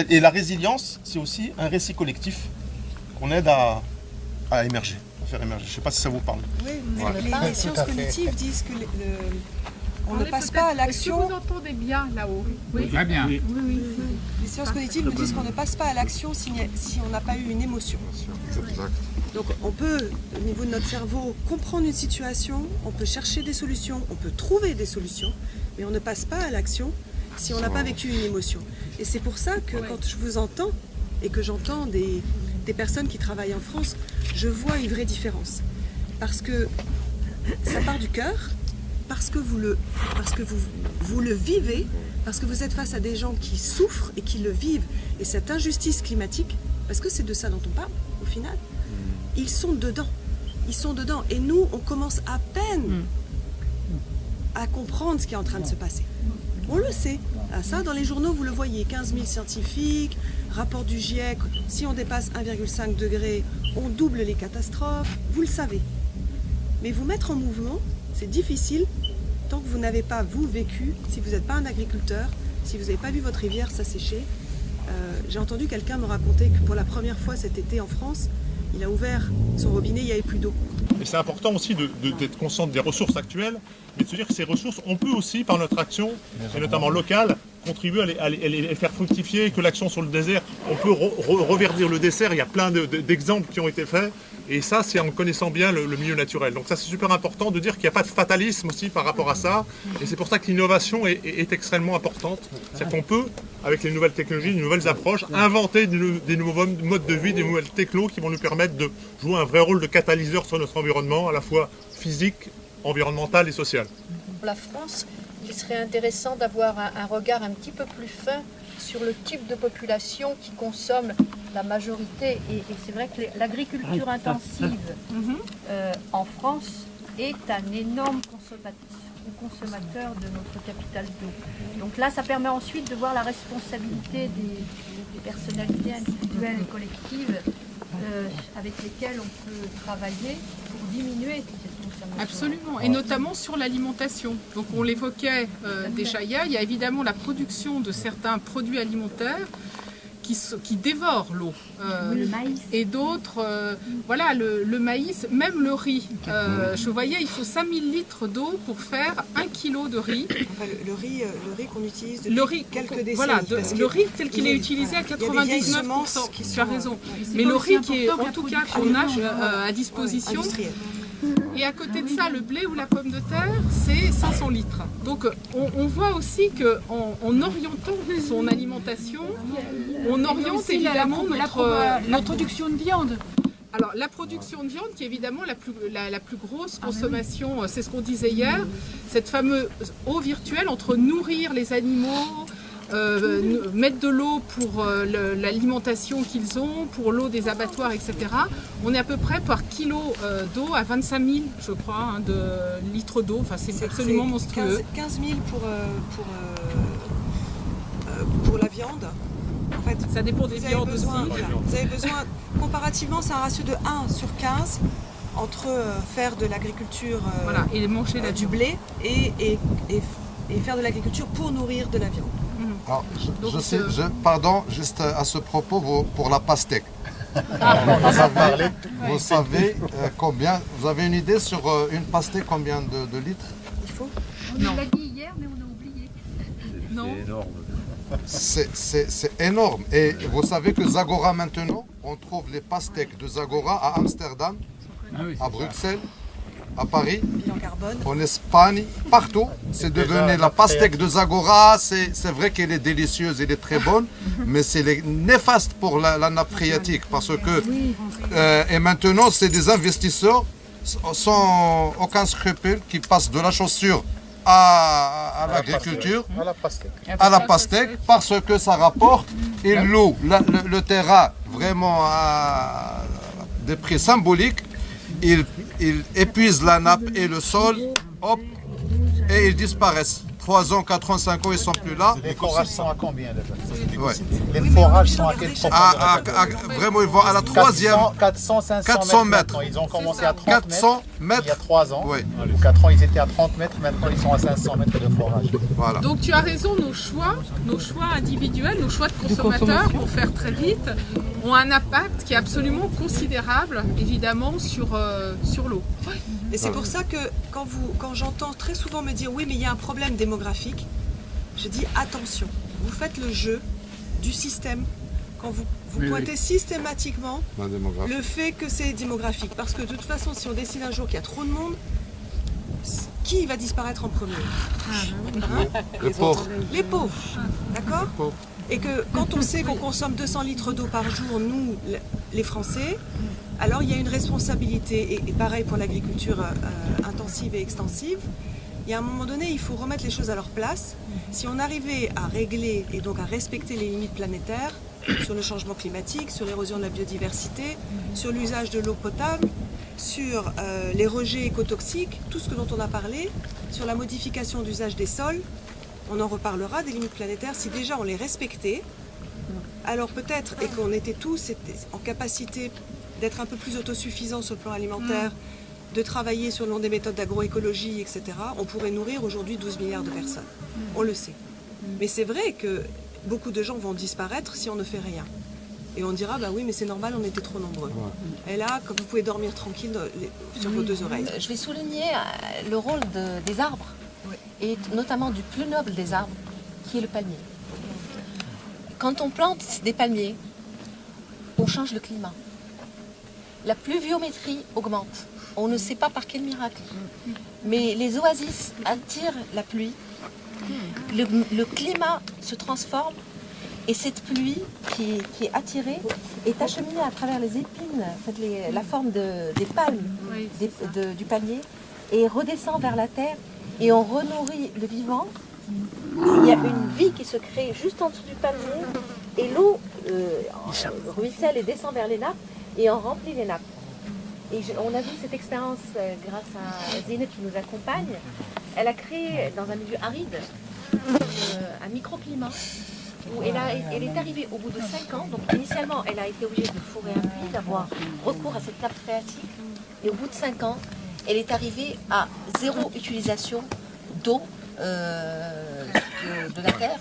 Et la résilience, c'est aussi un récit collectif qu'on aide à émerger, à faire émerger. Je ne sais pas si ça vous parle. Oui, les sciences cognitives disent que on ne passe pas à l'action. Est-ce que vous entendez bien là-haut? Oui, très bien. Oui. Les sciences cognitives nous disent qu'on ne passe pas à l'action si on n'a pas eu une émotion. Exact. Donc on peut, au niveau de notre cerveau, comprendre une situation, on peut chercher des solutions, on peut trouver des solutions, mais on ne passe pas à l'action si on n'a pas vécu une émotion. Et c'est pour ça que quand je vous entends et que j'entends des personnes qui travaillent en France, je vois une vraie différence. Parce que ça part du cœur, parce que vous le vivez, parce que vous êtes face à des gens qui souffrent et qui le vivent. Et cette injustice climatique, parce que c'est de ça dont on parle au final, ils sont dedans. Ils sont dedans. Et nous, on commence à peine à comprendre ce qui est en train de se passer. On le sait. Ça, dans les journaux, vous le voyez. 15 000 scientifiques, rapport du GIEC. Si on dépasse 1,5 degré, on double les catastrophes. Vous le savez. Mais vous mettre en mouvement, c'est difficile tant que vous n'avez pas, vous, vécu, si vous n'êtes pas un agriculteur, si vous n'avez pas vu votre rivière s'assécher, J'ai entendu quelqu'un me raconter que pour la première fois cet été en France, il a ouvert son robinet, il n'y avait plus d'eau. Et c'est important aussi d'être conscient des ressources actuelles, mais de se dire que ces ressources, on peut aussi, par notre action, et notamment locale, contribuer à les faire fructifier, que l'action sur le désert, on peut reverdir le désert, il y a plein d'exemples qui ont été faits, et ça, c'est en connaissant bien le milieu naturel. Donc ça, c'est super important de dire qu'il n'y a pas de fatalisme aussi par rapport à ça, et c'est pour ça que l'innovation est extrêmement importante. C'est-à-dire qu'on peut, avec les nouvelles technologies, les nouvelles approches, inventer des nouveaux modes de vie, des nouvelles technos qui vont nous permettre de jouer un vrai rôle de catalyseur sur notre environnement, à la fois physique, environnemental et social. Pour la France, il serait intéressant d'avoir un regard un petit peu plus fin sur le type de population qui consomme la majorité. Et c'est vrai que l'agriculture intensive en France est un énorme consommateur de notre capital d'eau. Donc là, ça permet ensuite de voir la responsabilité des personnalités individuelles et collectives avec lesquelles on peut travailler pour diminuer cette consommation. Absolument, et notamment sur l'alimentation. Donc on l'évoquait déjà hier, il y a évidemment la production de certains produits alimentaires qui dévorent l'eau. Le maïs. Et d'autres, voilà, le maïs, même le riz. Je voyais, il faut 5000 litres d'eau pour faire 1 kilo de riz. Enfin, le riz qu'on utilise depuis quelques décennies. Voilà, le riz tel qu'il est utilisé à 99%. Tu as raison. Mais le riz qui est, en tout cas, qu'on a à disposition. Et à côté de ça, le blé ou la pomme de terre, c'est 500 litres. Donc on voit aussi qu'en orientant son alimentation, on oriente évidemment notre production de viande. Alors la production de viande qui est évidemment la plus grosse consommation, c'est ce qu'on disait hier, cette fameuse eau virtuelle entre nourrir les animaux, mettre de l'eau pour l'alimentation qu'ils ont, pour l'eau des abattoirs, etc. On est à peu près par kilo d'eau à 25 000, je crois, de litres d'eau. Enfin, c'est absolument monstrueux. 15 000 pour la viande. En fait, ça dépend des viandes aussi. Vous avez besoin, comparativement, c'est un ratio de 1 sur 15 entre faire de l'agriculture et manger du blé et faire de l'agriculture pour nourrir de la viande. Alors, pardon, juste à ce propos, pour la pastèque. Vous savez combien, vous avez une idée sur une pastèque, combien de litres? Il faut. On l'a dit hier, mais on a oublié. C'est énorme. C'est énorme. Et vous savez que Zagora maintenant, on trouve les pastèques de Zagora à Amsterdam, à Bruxelles, à Paris, en Espagne, partout. C'est devenu la pastèque de Zagora. C'est vrai qu'elle est délicieuse, elle est très bonne, mais c'est néfaste pour la nappe phréatique parce que et maintenant c'est des investisseurs sans aucun scrupule qui passent de la chaussure à l'agriculture, à la pastèque, parce que ça rapporte. Ils louent le terrain vraiment à des prix symboliques. Ils épuisent la nappe et le sol, hop, et ils disparaissent. 3 ans, 4 ans, 5 ans, ils ne sont plus là. Les forages sont à combien déjà? Les forages sont à quelle profondeur? Vraiment, ils vont à la troisième. 400 mètres. Ils ont commencé à 30 mètres il y a 3 ans. Ou 4 ans, ils étaient à 30 mètres. Maintenant, ils sont à 500 mètres de forage. Voilà. Donc tu as raison, nos choix individuels, nos choix de consommateurs, pour faire très vite, ont un impact qui est absolument considérable, évidemment, sur l'eau. Et c'est pour ça que quand j'entends très souvent me dire oui, mais il y a un problème démographique, je dis attention, vous faites le jeu du système quand vous pointez systématiquement le fait que c'est démographique. Parce que de toute façon, si on décide un jour qu'il y a trop de monde, qui va disparaître en premier? Les pauvres. Les pauvres, d'accord? Et que quand on sait qu'on consomme 200 litres d'eau par jour, nous, les Français, alors il y a une responsabilité, et pareil pour l'agriculture intensive et extensive, il y a un moment donné, il faut remettre les choses à leur place. Si on arrivait à régler et donc à respecter les limites planétaires sur le changement climatique, sur l'érosion de la biodiversité, sur l'usage de l'eau potable, sur les rejets écotoxiques, tout ce dont on a parlé, sur la modification d'usage des sols, on en reparlera des limites planétaires. Si déjà on les respectait, alors peut-être, et qu'on était tous en capacité d'être un peu plus autosuffisants sur le plan alimentaire, de travailler sur le long des méthodes d'agroécologie, etc., on pourrait nourrir aujourd'hui 12 milliards de personnes. On le sait. Mais c'est vrai que beaucoup de gens vont disparaître si on ne fait rien. Et on dira, bah oui, mais c'est normal, on était trop nombreux. Et là, comme vous pouvez dormir tranquille sur vos deux oreilles. Je vais souligner le rôle des arbres, et notamment du plus noble des arbres, qui est le palmier. Quand on plante des palmiers, on change le climat. La pluviométrie augmente. On ne sait pas par quel miracle. Mais les oasis attirent la pluie. Le climat se transforme. Et cette pluie qui est attirée est acheminée à travers les épines, en fait, la forme des palmes du palmier, et redescend vers la terre, et on renourrit le vivant. Il y a une vie qui se crée juste en dessous du palmier, et l'eau ruisselle et descend vers les nappes, et on remplit les nappes. Et on a vu cette expérience grâce à Zineb qui nous accompagne. Elle a créé dans un milieu aride un microclimat. Où elle est arrivée au bout de 5 ans, donc initialement elle a été obligée de fourrer un puits, d'avoir recours à cette nappe phréatique, et au bout de 5 ans, elle est arrivée à 0 utilisation d'eau de la terre,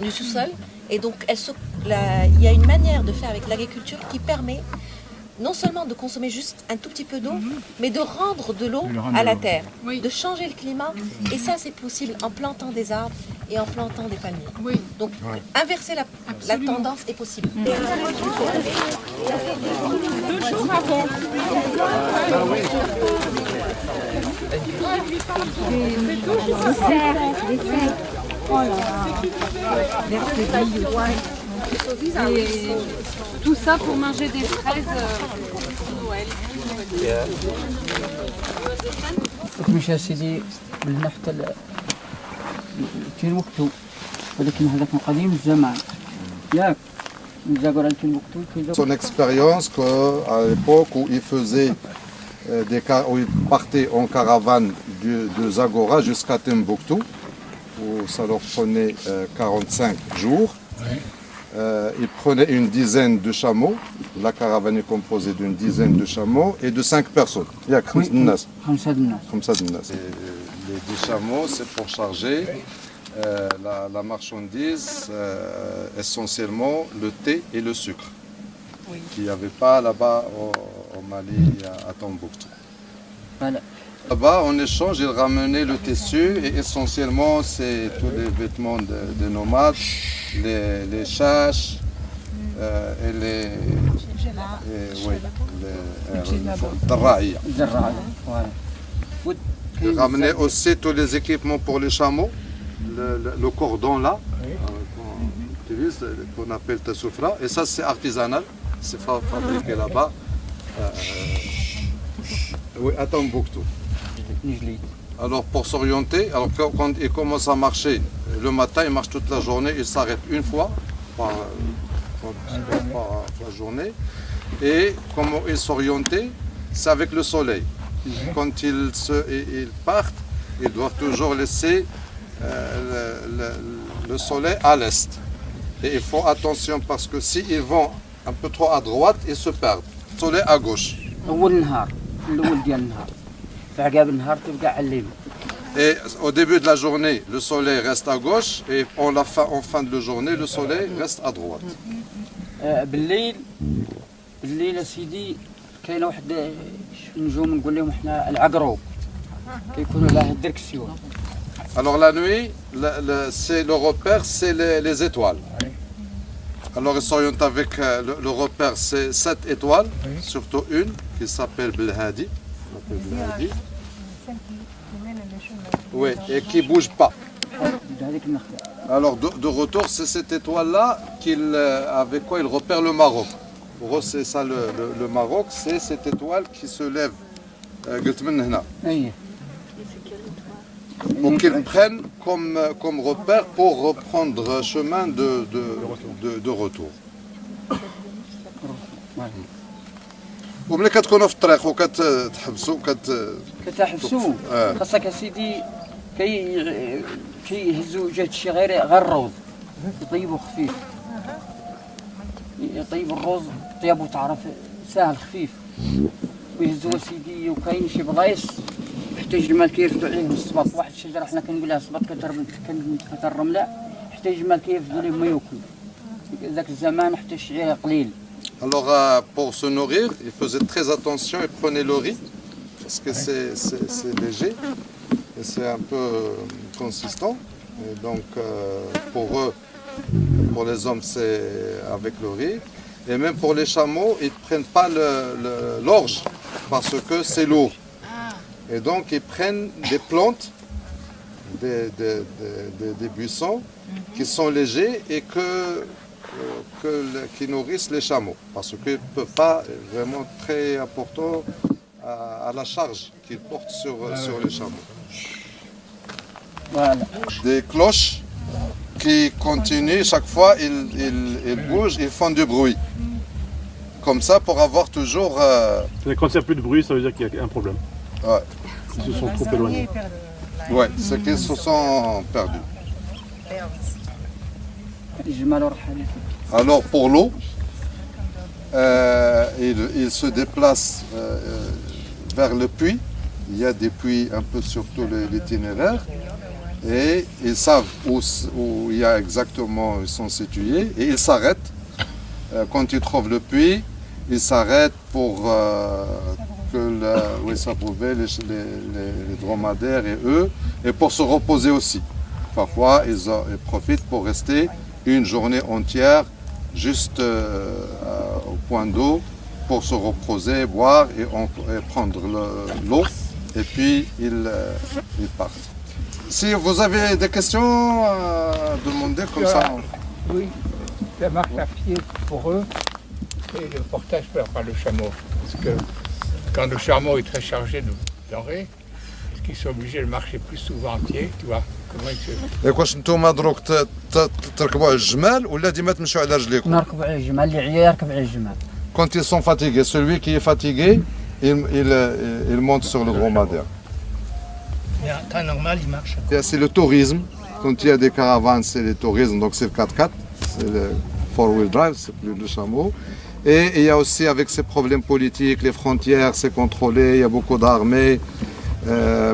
du sous-sol, et donc il y a une manière de faire avec l'agriculture qui permet non seulement de consommer juste un tout petit peu d'eau, mais de rendre de l'eau à la terre, de changer le climat, et ça c'est possible en plantant des arbres et en plantant des palmiers. Donc inverser la tendance est possible. 2 jours avant. Et tout ça pour manger des fraises pour Noël. مش يا سيدي من ناحية كاين وقتو ولكن هذاك من قديم الزمان ياك son expérience qu'à l'époque où il faisait où il partait en caravane de Zagora jusqu'à Timbuktu, où ça leur prenait 45 jours. Ils prenaient une dizaine de chameaux. La caravane est composée d'une dizaine de chameaux et de 5 personnes. Il y a 5 les chameaux, c'est pour charger la marchandise, essentiellement le thé et le sucre, qu'il n'y avait pas là-bas au Mali, à Tombouctou. Là-bas, en échange, ils ramenaient le tissu et essentiellement, c'est tous les vêtements de nomades, les châches et les darraïa. Ils ramenaient aussi tous les équipements pour les chameaux, le cordon là, qu'on appelle tassoufra, et ça c'est artisanal, c'est fabriqué là-bas, à Tombouctou. Alors pour s'orienter, quand il commence à marcher le matin, il marche toute la journée, il s'arrête une fois par journée. Et comment il s'orienter, c'est avec le soleil. Quand ils partent, ils doivent toujours laisser le soleil à l'est. Et ils font attention parce que s'ils vont un peu trop à droite, ils se perdent. Le soleil à gauche. Et au début de la journée, le soleil reste à gauche et en fin de la journée, le soleil reste à droite. بالليل يا سيدي كاينه واحد النجوم نقول لهم احنا العقرب كيكونوا لها الدركسيون. Alors la nuit, le repère, c'est les étoiles. Alors ils s'orientent avec le repère, c'est 7 étoiles, surtout une qui s'appelle Belhadi. Oui, et qui ne bouge pas. Alors de retour, c'est cette étoile-là avec quoi il repère le Maroc. Pour eux, c'est ça le Maroc, c'est cette étoile qui se lève. Pour qu'ils prennent comme repère pour reprendre chemin de retour. وملي كتكونوا في الطريق وكتحبسوا كتحبسوا خاصك سيدي كيهزوا جهه شي غير الروز يطيبوا خفيف يطيبوا الروز طيابو تعرف ساهل خفيف ويهزوا سيدي وكاين شي بلايص حتى الجمال كيرفدوا عليهم الصباط واحد الشجره حنا كنقول لها الصباط كتهرب من الرمله حتى الجمال كيفضلوا ما ياكلوا ذاك الزمان حتى الشعير قليل. Alors pour se nourrir, ils faisaient très attention et prenaient le riz parce que c'est léger et c'est un peu consistant. Et donc pour eux, pour les hommes, c'est avec le riz. Et même pour les chameaux, ils ne prennent pas l'orge parce que c'est lourd. Et donc ils prennent des plantes, des buissons qui sont légers et qui nourrissent les chameaux. Parce qu'ils ne peuvent pas, vraiment très important à la charge qu'ils portent sur les chameaux. Voilà. Des cloches qui continuent, chaque fois ils bougent, ils font du bruit. Comme ça pour avoir toujours... Quand il n'y a plus de bruit, ça veut dire qu'il y a un problème. Ouais. Ils se sont trop éloignés. Ouais, c'est qu'ils se sont perdus. Alors pour l'eau, ils se déplacent vers le puits. Il y a des puits un peu sur tout l'itinéraire. Et ils savent où il y a exactement, ils sont situés. Et ils s'arrêtent. Quand ils trouvent le puits, ils s'arrêtent pour où ça pouvait, les dromadaires et eux, et pour se reposer aussi. Parfois, ils profitent pour rester une journée entière juste au point d'eau pour se reposer, boire et prendre l'eau, et puis ils partent. Si vous avez des questions à demander comme ça. Oui, la marche à pied pour eux et le portage par le chameau. Parce que quand le chameau est très chargé de denrées, est-ce qu'ils sont obligés de marcher plus souvent à pied, tu vois? واش نتوما دروك تركبوا على الجمال ولا ديما تمشوا على رجليكم؟ نركبوا على الجمال، اللي عيا يركب على الجمال. Quand ils sont fatigués, celui qui est fatigué, il monte sur le dromadaire. Mais en temps normal, il marche. C'est le tourisme. Quand il y a des caravanes, c'est le tourisme, donc c'est le 4x4, c'est le 4-wheel drive, c'est plus le chameau. Et il y a aussi avec ces problèmes politiques, les frontières, c'est contrôlé, il y a beaucoup d'armées.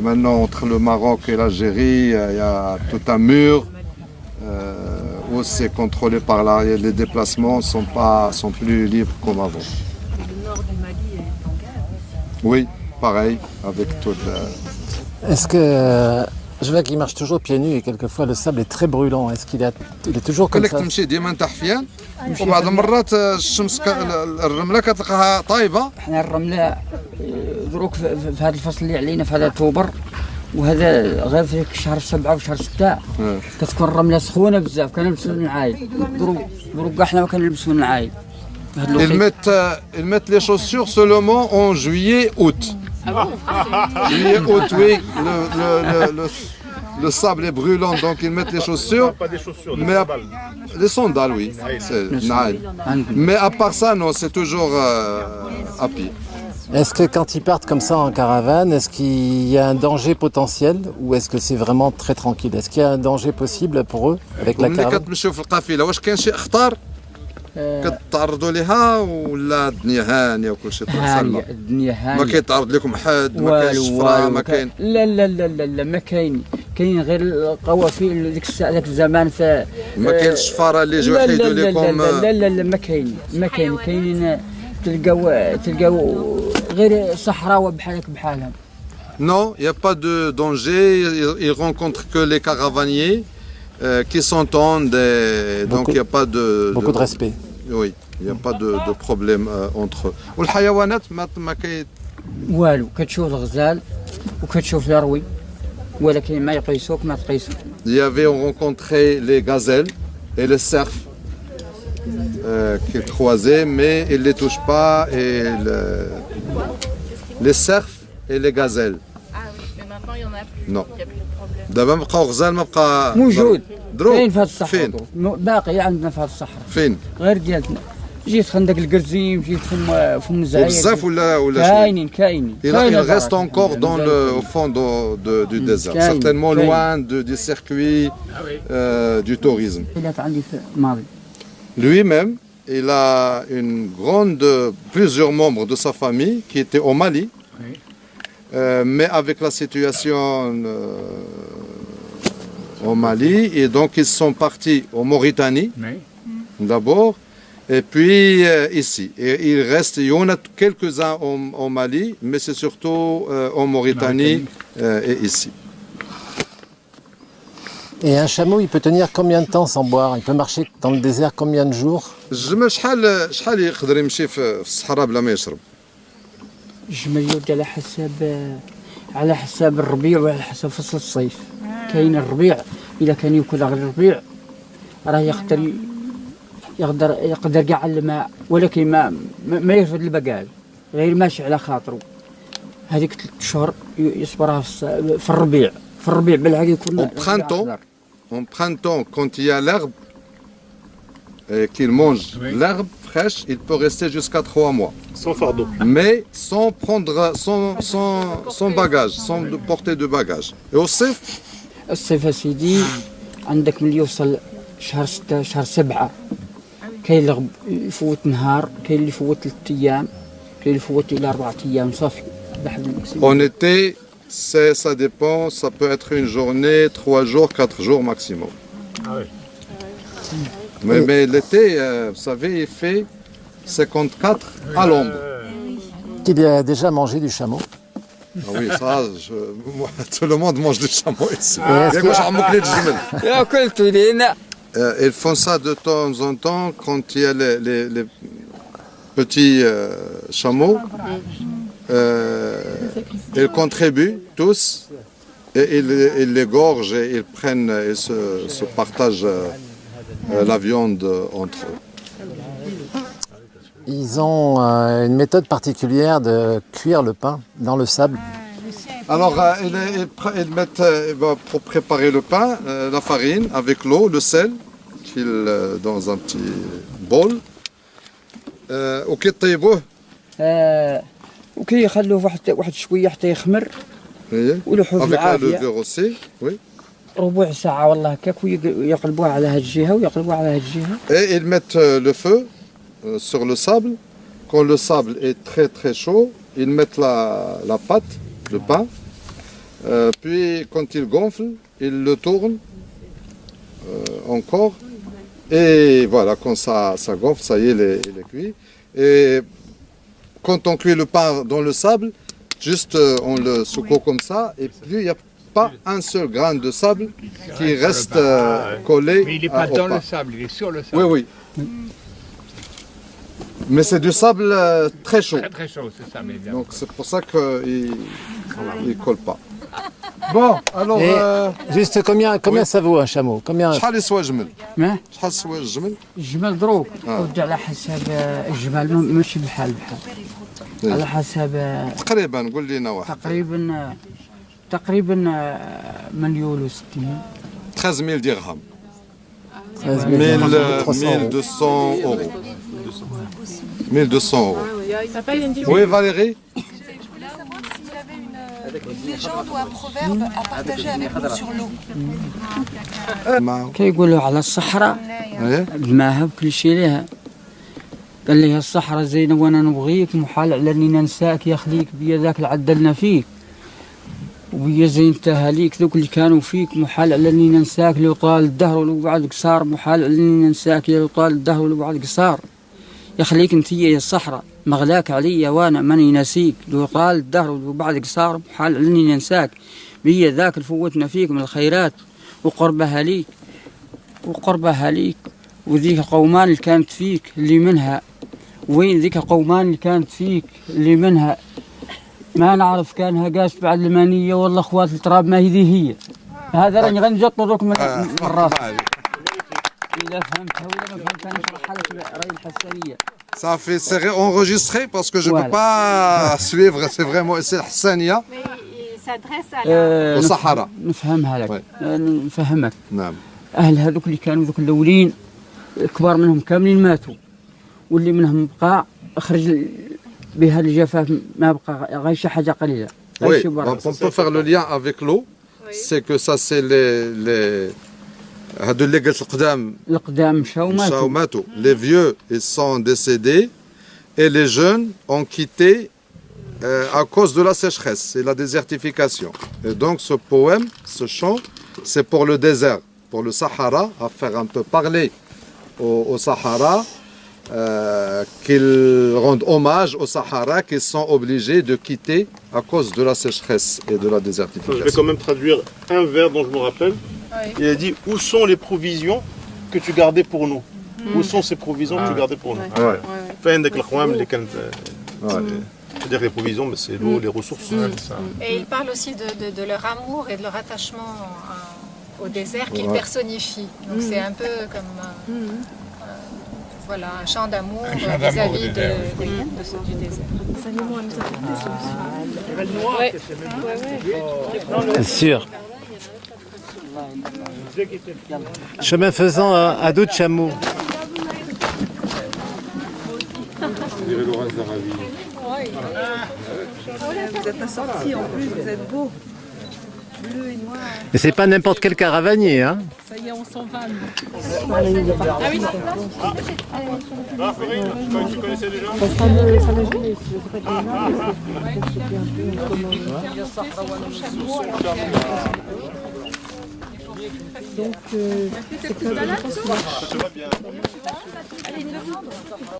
Maintenant, entre le Maroc et l'Algérie, il y a tout un mur où c'est contrôlé par là. Les déplacements sont plus libres comme avant. Le nord du Mali est en guerre. Oui, pareil, avec toute la... Est-ce que je vois qu'il marche toujours pieds nus et quelquefois le sable est très brûlant. Est-ce qu'il est toujours comme ça? تمشي ديما انت حفيان وبعض المرات الشمس الرمله كتلقاها طايبه. احنا الرمله دروك في هذا الفصل اللي علينا في هذا اكتوبر وهذا غير في شهر 7 وشهر 6 كتكون الرمله سخونه بزاف كنلبسوا النعايل دروك احنا ما كنلبسوا النعايل. Ils mettent les chaussures seulement en juillet, août. Juillet, août, oui. Le sable est brûlant, donc ils mettent les chaussures. Pas des chaussures, mais des sandales, oui. Mais à part ça, non, c'est toujours à pied. Est-ce que quand ils partent comme ça en caravane, est-ce qu'il y a un danger potentiel ou est-ce que c'est vraiment très tranquille? Est-ce qu'il y a un danger possible pour eux avec la caravane? كتعرضوا لها ولا الدنيا هانيه وكل شيء هانيه الدنيا هانيه ما كيتعرض لكم حد ما كاينش شفره ما كاين لا لا لا لا لا ما كاين غير القوافل ديك الساعه ذاك الزمان ما كاينش شفره اللي يجيو يحيدوا لكم لا لا لا ما كاين تلقاو غير صحراء بحالهم. Non, il n'y a pas de danger, ils rencontrent que les caravaniers qui s'entendent, donc il n'y a pas de... Beaucoup de respect. Oui, il n'y a pas de problème entre eux. والحيوانات ما كاين والو كتشوف الغزال وكتشوف الروي ولكن ما يقيسوك ما تقيسوك. Il y avait rencontré les gazelles et les cerfs qu'ils croisaient, mais ils ne les touchent pas, et les cerfs et les gazelles. Ah oui, mais maintenant il n'y en a plus. Non. Il n'y a plus de problème. دابا بقاو غزال ما بقى موجود دروك كاين في هذا الصحراء فين باقي عندنا في هذا الصحراء فين غير ديالتنا جيت خندق القرزيم جيت في الزعير بزاف ولا كاينين il reste encore au fond du désert, certainement loin du circuit du tourisme. Lui-même, il a plusieurs membres de sa famille qui étaient au Mali. Mais avec la situation au Mali. Et donc, ils sont partis en Mauritanie, d'abord, et puis ici. Et il y en a quelques-uns au Mali, mais c'est surtout en Mauritanie et ici. Et un chameau, il peut tenir combien de temps sans boire? Il peut marcher dans le désert combien de jours? الجمل شحال يقدر يمشي في الصحراء بلا ما يشرب؟ الجمل يود على حساب الربيع وعلى حساب فصل الصيف. كاين الربيع اذا كان ياكل غير الربيع راه يقدر كاع الماء، ولكن ما يرفد البقال، غير ماشي على خاطره. هذيك 3 شهور يصبرها في الربيع. في الربيع بالعكس يكون en printemps, quand il y a l'herbe et qu'il mange l'herbe fraîche, il peut rester jusqu'à 3 mois. Sans fardeau. Mais sans prendre, sans bagage, sans porter de bagage. Et au صيف؟ الصيف سيدي عندك من يوصل شهر 6 شهر 7 كاين اللي يفوت نهار، كاين اللي يفوت 3 أيام، كاين اللي يفوت إلى 4 أيام صافي. En été, ça dépend, ça peut être une journée, 3 jours, 4 jours maximum. Ah oui. Mais l'été, vous savez, il fait 54 à l'ombre. Qu'il a déjà mangé du chameau. Ah oui, ça, tout le monde mange du chameau ici. Ils font ça de temps en temps quand il y a les petits chameaux. Ils contribuent tous et ils les gorgent et ils prennent et se partagent la viande entre eux. Ils ont une méthode particulière de cuire le pain dans le sable. Alors, ils mettent pour préparer le pain, la farine avec l'eau, le sel, dans un petit bol. وكيطيبوه وكيخلوه واحد شويه حتى يخمر ويلوحوه بالعافيه. ربع ساعه والله هكاك ويقلبوها على هاد الجهه ويقلبوها على هاد الجهه. Et ils mettent le feu sur le sable. Quand le sable est très très chaud, ils mettent la pâte, le pain. Puis quand il gonfle, ils le tournent encore. Et voilà, quand ça gonfle, ça y est, il est cuit. Et quand on cuit le pain dans le sable, juste on le secoue comme ça, et puis il n'y a pas un seul grain de sable qui reste collé. Mais il n'est pas dans le sable, il est sur le sable. Oui, oui. Mais c'est du sable très chaud. Très chaud, c'est ça. Mais bien. Donc c'est pour ça qu'il ne colle pas. Bon, alors... juste combien ça vaut un chameau? Combien... شحال يسوى جمل؟ شحال يسوى الجمل؟ الجمل دروك ودي على حساب الجمال ماشي بحال على حساب تقريبا قول لنا واحد. تقريبا 1,60,000. 13 000 dirhams. 1200 euros. 1200 euros. Oui, Valérie? Une légende ou un proverbe à partager avec nous sur l'eau. كيقولوا على الصحراء بماها وكل شيء لها. قال لي الصحراء زينة وانا نبغيك، محال على اني ننساك يا خليك بيا ذاك اللي عدلنا فيك وبيا زينتها ليك ذوك اللي كانوا فيك، محال على اني ننساك لو طال الدهر ولو بعد قصار، محال على اني ننساك لو طال الدهر ولو بعد قصار. يا خليك انت يا الصحراء مغلاك عليا وانا ماني ناسيك، لو طال الدهر ولو بعد قصار محال على اني ننساك، بيا ذاك اللي فوتنا فيك من الخيرات وقربها ليك وذيك قومان اللي كانت فيك اللي منها، وين ذيك قومان اللي كانت فيك اللي منها ما نعرف كانها قاس بعد المانية والله اخوات التراب ما هي هذا راني غنجطرك من الراس. إذا فهمتها ولا ما فهمتها نشرحها لك رأي الحسانية. Ça fait c'est enregistré parce que je ne peux pas suivre, c'est vraiment c'est Hassania. الصحراء نفهمها لك نفهمك. نعم. أهل هذوك اللي كانوا ذوك الأولين الكبار منهم كاملين ماتوا، واللي منهم بقى أخرج بها الجفاف ما بقى غير شي حاجة قليلة. Oui, on peut faire le lien avec l'eau, c'est que ça c'est les هادو اللي قلت القدام مشاو ماتوا. Les vieux ils sont décédés et les jeunes ont quitté à cause de la sécheresse et la désertification. Et donc ce poème, ce chant, c'est pour le désert, pour le Sahara, à faire un peu parler au Sahara, qu'ils rendent hommage au Sahara qu'ils sont obligés de quitter à cause de la sécheresse et de la désertification. Je vais quand même traduire un vers dont je me rappelle. Il a dit, où sont les provisions que tu gardais pour nous? Où sont ces provisions que tu gardais pour nous? C'est-à-dire les provisions, mais c'est l'eau, les ressources. Et il parle aussi de leur amour et de leur attachement au désert qu'il personnifie. Donc c'est un peu comme voilà, un chant d'amour vis-à-vis du désert. C'est sûr. Chemin faisant à dos de chameau. Vous êtes assortis en plus, vous êtes beaux. Bleu et noir. Et c'est pas n'importe quel caravanier, hein? Ça y est, on s'en va. Ah oui, tu connaissais déjà? Donc, ça te va bien.